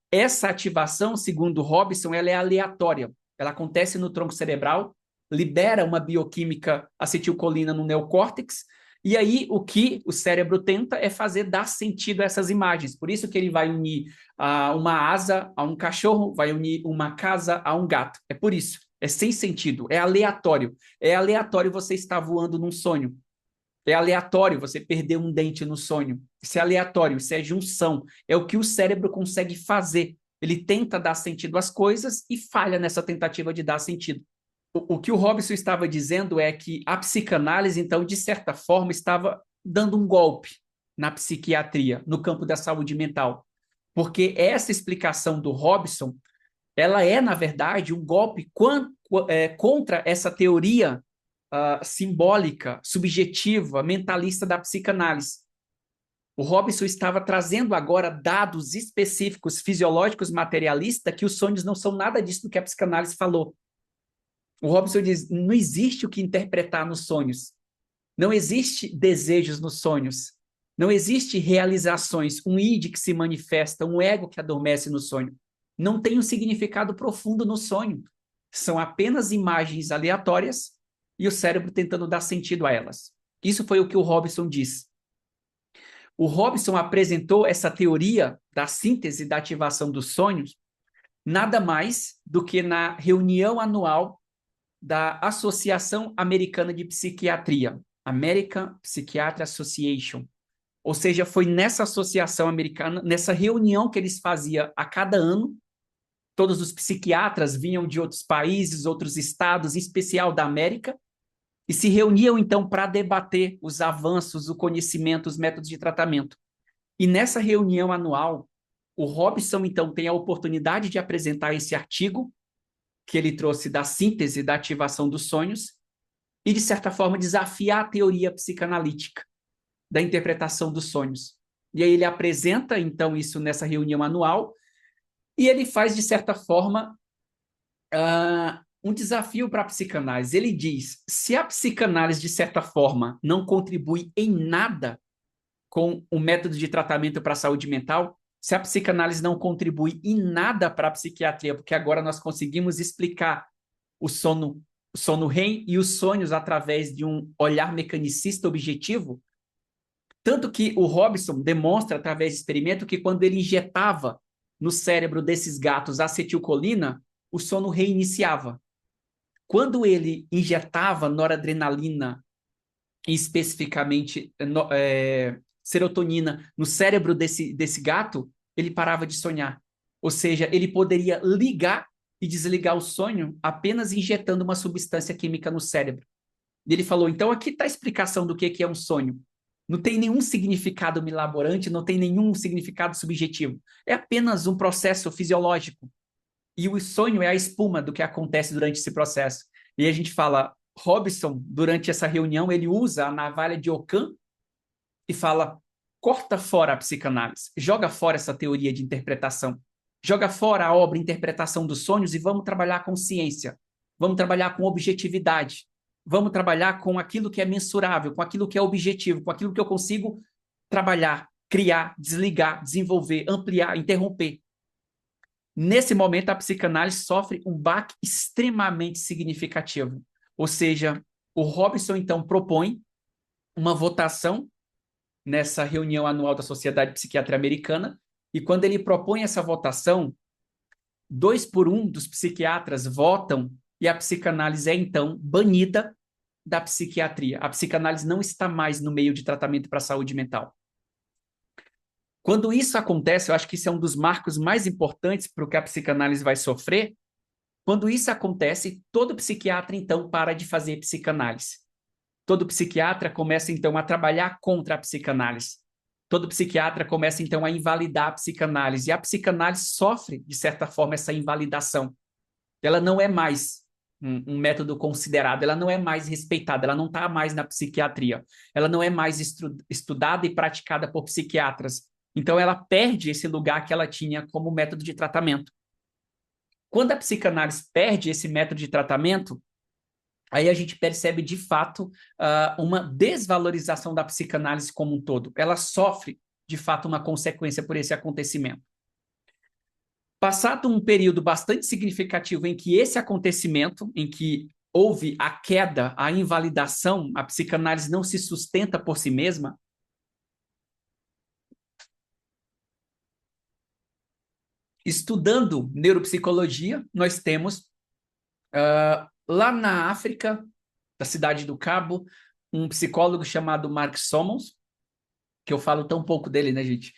Essa ativação, segundo Robson, ela é aleatória. Ela acontece no tronco cerebral, libera uma bioquímica acetilcolina no neocórtex, e aí o que o cérebro tenta é dar sentido a essas imagens. Por isso que ele vai unir uma asa a um cachorro, vai unir uma casa a um gato. É por isso. É sem sentido, é aleatório. É aleatório você estar voando num sonho. É aleatório você perder um dente no sonho. Isso é aleatório, isso é junção. É o que o cérebro consegue fazer. Ele tenta dar sentido às coisas e falha nessa tentativa de dar sentido. O que o Robson estava dizendo é que a psicanálise, então, de certa forma, estava dando um golpe na psiquiatria, no campo da saúde mental. Porque essa explicação do Robson, ela é, na verdade, um golpe contra essa teoria simbólica, subjetiva, mentalista da psicanálise. O Robson estava trazendo agora dados específicos, fisiológicos, materialistas, que os sonhos não são nada disso do que a psicanálise falou. O Robson diz, não existe o que interpretar nos sonhos. Não existe desejos nos sonhos. Não existe realizações, um id que se manifesta, um ego que adormece no sonho. Não tem um significado profundo no sonho. São apenas imagens aleatórias e o cérebro tentando dar sentido a elas. Isso foi o que o Robson diz. O Robson apresentou essa teoria da síntese da ativação dos sonhos nada mais do que na reunião anual da Associação Americana de Psiquiatria, American Psychiatry Association. Ou seja, foi nessa associação americana, nessa reunião que eles faziam a cada ano, todos os psiquiatras vinham de outros países, outros estados, em especial da América, e se reuniam, então, para debater os avanços, o conhecimento, os métodos de tratamento. E nessa reunião anual, o Robson, então, tem a oportunidade de apresentar esse artigo que ele trouxe da síntese da ativação dos sonhos e, de certa forma, desafiar a teoria psicanalítica da interpretação dos sonhos. E aí ele apresenta, então, isso nessa reunião anual e ele faz, de certa forma, um desafio para a psicanálise. Ele diz, se a psicanálise, de certa forma, não contribui em nada com o método de tratamento para a saúde mental, se a psicanálise não contribui em nada para a psiquiatria, porque agora nós conseguimos explicar o sono REM e os sonhos através de um olhar mecanicista objetivo, tanto que o Robson demonstra através de experimento que quando ele injetava no cérebro desses gatos acetilcolina, o sono reiniciava. Quando ele injetava noradrenalina, especificamente serotonina, no cérebro desse gato, ele parava de sonhar. Ou seja, ele poderia ligar e desligar o sonho apenas injetando uma substância química no cérebro. E ele falou, então aqui está a explicação do que é um sonho. Não tem nenhum significado milaborante, não tem nenhum significado subjetivo. É apenas um processo fisiológico. E o sonho é a espuma do que acontece durante esse processo. E a gente fala, Robson, durante essa reunião, ele usa a navalha de Ockham e fala, corta fora a psicanálise, joga fora essa teoria de interpretação, joga fora a obra Interpretação dos Sonhos e vamos trabalhar com ciência, vamos trabalhar com objetividade, vamos trabalhar com aquilo que é mensurável, com aquilo que é objetivo, com aquilo que eu consigo trabalhar, criar, desligar, desenvolver, ampliar, interromper. Nesse momento, a psicanálise sofre um baque extremamente significativo. Ou seja, o Robson, então, propõe uma votação nessa reunião anual da Sociedade Psiquiátrica Americana, e quando ele propõe essa votação, 2-1 dos psiquiatras votam e a psicanálise é, então, banida da psiquiatria. A psicanálise não está mais no meio de tratamento para a saúde mental. Quando isso acontece, eu acho que isso é um dos marcos mais importantes para o que a psicanálise vai sofrer. Quando isso acontece, todo psiquiatra, então, para de fazer psicanálise. Todo psiquiatra começa, então, a trabalhar contra a psicanálise. Todo psiquiatra começa, então, a invalidar a psicanálise. E a psicanálise sofre, de certa forma, essa invalidação. Ela não é mais um método considerado, ela não é mais respeitada, ela não está mais na psiquiatria. Ela não é mais estudada e praticada por psiquiatras. Então, ela perde esse lugar que ela tinha como método de tratamento. Quando a psicanálise perde esse método de tratamento, aí a gente percebe, de fato, uma desvalorização da psicanálise como um todo. Ela sofre, de fato, uma consequência por esse acontecimento. Passado um período bastante significativo em que esse acontecimento, em que houve a queda, a invalidação, a psicanálise não se sustenta por si mesma, estudando neuropsicologia, nós temos lá na África, da cidade do Cabo, um psicólogo chamado Mark Sommons, que eu falo tão pouco dele, né, gente?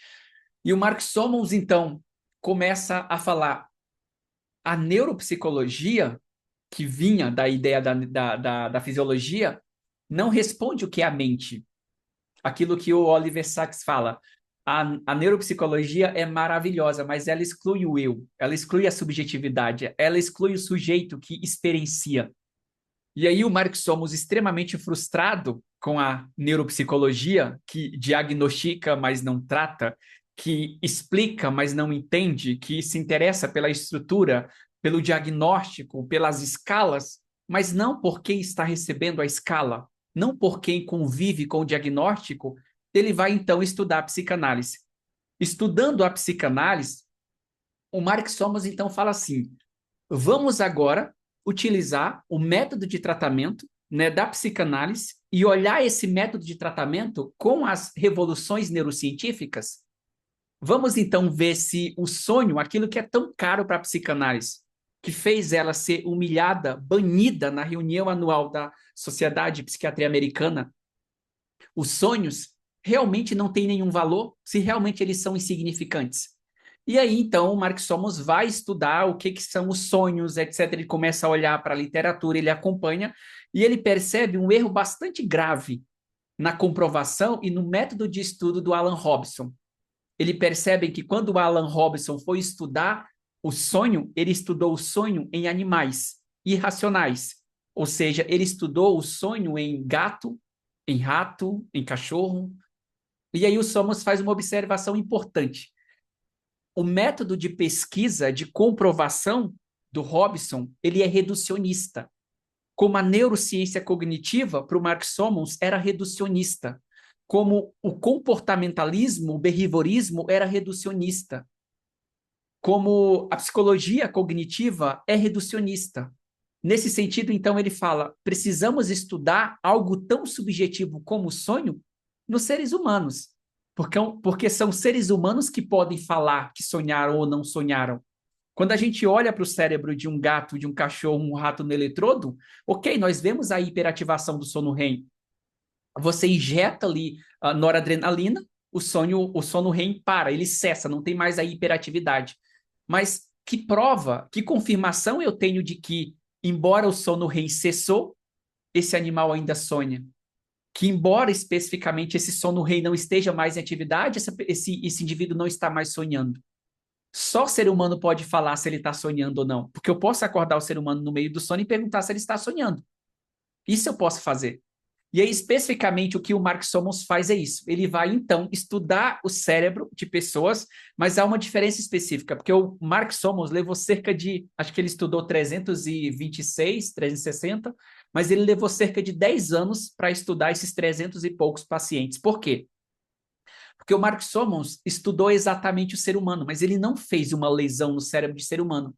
E o Mark Sommons, então, começa a falar a neuropsicologia, que vinha da ideia da fisiologia, não responde o que é a mente. Aquilo que o Oliver Sacks fala. A neuropsicologia é maravilhosa, mas ela exclui o eu, ela exclui a subjetividade, ela exclui o sujeito que experiencia. E aí o Mark Somos, extremamente frustrado com a neuropsicologia, que diagnostica, mas não trata, que explica, mas não entende, que se interessa pela estrutura, pelo diagnóstico, pelas escalas, mas não por quem está recebendo a escala, não por quem convive com o diagnóstico, ele vai então estudar a psicanálise. Estudando a psicanálise, o Mark Somos então fala assim: vamos agora utilizar o método de tratamento, né, da psicanálise e olhar esse método de tratamento com as revoluções neurocientíficas. Vamos então ver se o sonho, aquilo que é tão caro para a psicanálise, que fez ela ser humilhada, banida na reunião anual da Sociedade de Psiquiatria Americana, os sonhos realmente não têm nenhum valor, se realmente eles são insignificantes. E aí, então, o Mark Somos vai estudar o que são os sonhos, etc. Ele começa a olhar para a literatura, ele acompanha, e ele percebe um erro bastante grave na comprovação e no método de estudo do Alan Robson. ele percebe que quando o Alan Robinson foi estudar o sonho, ele estudou o sonho em animais irracionais. Ou seja, ele estudou o sonho em gato, em rato, em cachorro. E aí o Somos faz uma observação importante. O método de pesquisa, de comprovação do Robinson, ele é reducionista. Como a neurociência cognitiva, para o Mark Sommons, era reducionista. Como o comportamentalismo, o behaviorismo, era reducionista. Como a psicologia cognitiva é reducionista. Nesse sentido, então, ele fala: precisamos estudar algo tão subjetivo como o sonho nos seres humanos, porque são seres humanos que podem falar que sonharam ou não sonharam. Quando a gente olha para o cérebro de um gato, de um cachorro, um rato no eletrodo, ok, nós vemos a hiperativação do sono REM. Você injeta ali a noradrenalina, o sono REM para, ele cessa, não tem mais a hiperatividade. Mas que prova, que confirmação eu tenho de que, embora o sono REM cessou, esse animal ainda sonha? Que embora especificamente esse sono REM não esteja mais em atividade, esse indivíduo não está mais sonhando. Só o ser humano pode falar se ele está sonhando ou não, porque eu posso acordar o ser humano no meio do sono e perguntar se ele está sonhando. Isso eu posso fazer. E aí, especificamente, o que o Mark Sommons faz é isso. Ele vai, então, estudar o cérebro de pessoas, mas há uma diferença específica, porque o Mark Sommons levou cerca de, acho que ele estudou 326, 360, mas ele levou cerca de 10 anos para estudar esses 300 e poucos pacientes. Por quê? Porque o Mark Sommons estudou exatamente o ser humano, mas ele não fez uma lesão no cérebro de ser humano.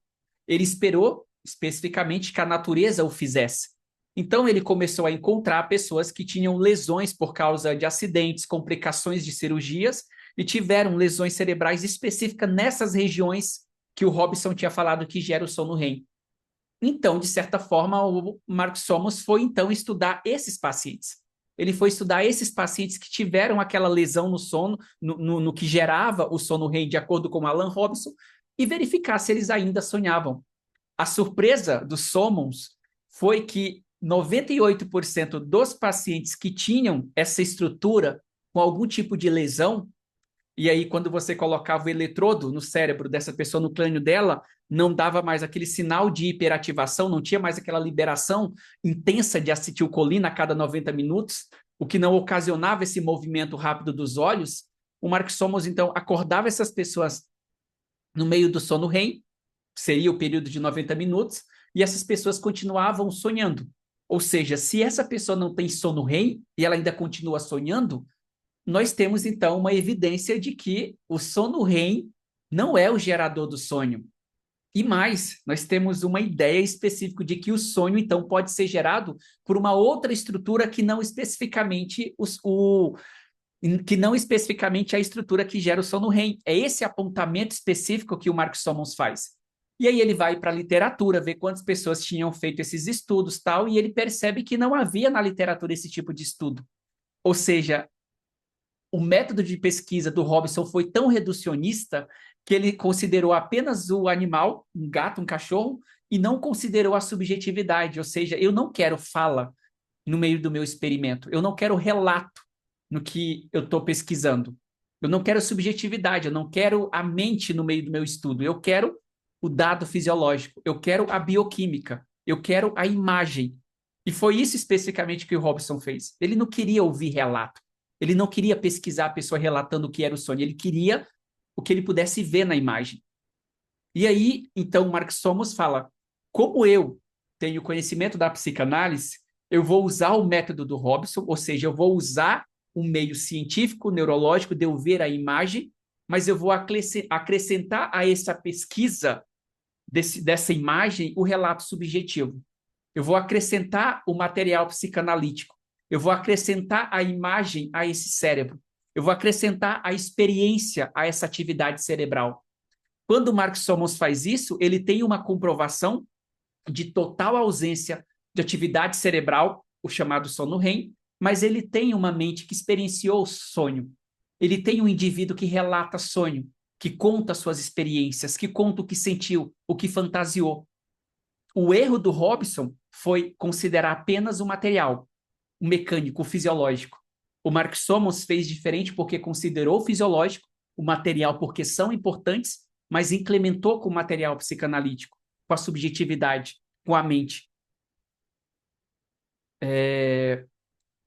Ele esperou, especificamente, que a natureza o fizesse. Então, ele começou a encontrar pessoas que tinham lesões por causa de acidentes, complicações de cirurgias e tiveram lesões cerebrais específicas nessas regiões que o Robinson tinha falado que gera o sono REM. Então, de certa forma, o Mark Sommons foi, então, estudar esses pacientes. Ele foi estudar esses pacientes que tiveram aquela lesão no sono, no que gerava o sono REM, de acordo com Alan Robinson, e verificar se eles ainda sonhavam. A surpresa dos Sommons foi que 98% dos pacientes que tinham essa estrutura com algum tipo de lesão, e aí quando você colocava o eletrodo no cérebro dessa pessoa, no crânio dela, não dava mais aquele sinal de hiperativação, não tinha mais aquela liberação intensa de acetilcolina a cada 90 minutos, o que não ocasionava esse movimento rápido dos olhos. O Mark Sommons, então, acordava essas pessoas no meio do sono REM, seria o período de 90 minutos, e essas pessoas continuavam sonhando. Ou seja, se essa pessoa não tem sono REM e ela ainda continua sonhando, nós temos então uma evidência de que o sono REM não é o gerador do sonho. E mais, nós temos uma ideia específica de que o sonho então pode ser gerado por uma outra estrutura que não especificamente que não especificamente a estrutura que gera o sono REM. É esse apontamento específico que o Mark Sommons faz. E aí ele vai para a literatura, ver quantas pessoas tinham feito esses estudos tal, e ele percebe que não havia na literatura esse tipo de estudo. Ou seja, o método de pesquisa do Robinson foi tão reducionista que ele considerou apenas o animal, um gato, um cachorro, e não considerou a subjetividade. Ou seja, eu não quero fala no meio do meu experimento, eu não quero relato no que eu estou pesquisando. Eu não quero subjetividade, eu não quero a mente no meio do meu estudo, eu quero o dado fisiológico, eu quero a bioquímica, eu quero a imagem. E foi isso especificamente que o Robinson fez. Ele não queria ouvir relato, ele não queria pesquisar a pessoa relatando o que era o sonho, ele queria o que ele pudesse ver na imagem. E aí, então, Mark Sommons fala, como eu tenho conhecimento da psicanálise, eu vou usar o método do Robinson, ou seja, eu vou usar um meio científico, neurológico, de eu ver a imagem, mas eu vou acrescentar a essa pesquisa dessa imagem o relato subjetivo. Eu vou acrescentar o material psicanalítico. Eu vou acrescentar a imagem a esse cérebro. Eu vou acrescentar a experiência a essa atividade cerebral. Quando o Mark Sommons faz isso, ele tem uma comprovação de total ausência de atividade cerebral, o chamado sono REM, mas ele tem uma mente que experienciou o sonho. Ele tem um indivíduo que relata sonho, que conta suas experiências, que conta o que sentiu, o que fantasiou. O erro do Robinson foi considerar apenas o material, o mecânico, o fisiológico. O Mark Sommons fez diferente porque considerou o fisiológico o material porque são importantes, mas implementou com o material psicanalítico, com a subjetividade, com a mente.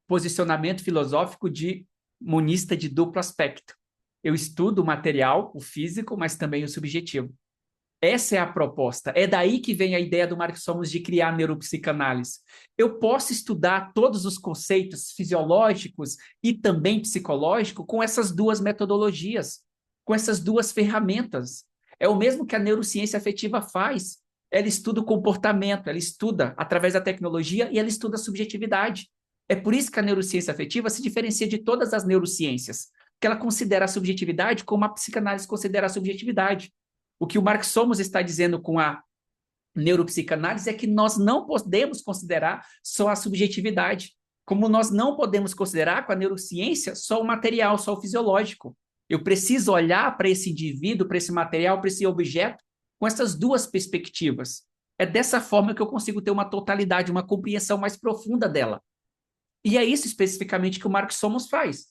Posicionamento filosófico de monista de duplo aspecto. Eu estudo o material, o físico, mas também o subjetivo. Essa é a proposta. É daí que vem a ideia do Marx Somos de criar neuropsicanálise. Eu posso estudar todos os conceitos fisiológicos e também psicológicos com essas duas metodologias, com essas duas ferramentas. É o mesmo que a neurociência afetiva faz. Ela estuda o comportamento, ela estuda através da tecnologia e ela estuda a subjetividade. É por isso que a neurociência afetiva se diferencia de todas as neurociências, que ela considera a subjetividade como a psicanálise considera a subjetividade. O que o Marx Somos está dizendo com a neuropsicanálise é que nós não podemos considerar só a subjetividade, como nós não podemos considerar com a neurociência só o material, só o fisiológico. Eu preciso olhar para esse indivíduo, para esse material, para esse objeto, com essas duas perspectivas. É dessa forma que eu consigo ter uma totalidade, uma compreensão mais profunda dela. E é isso especificamente que o Marx Somos faz.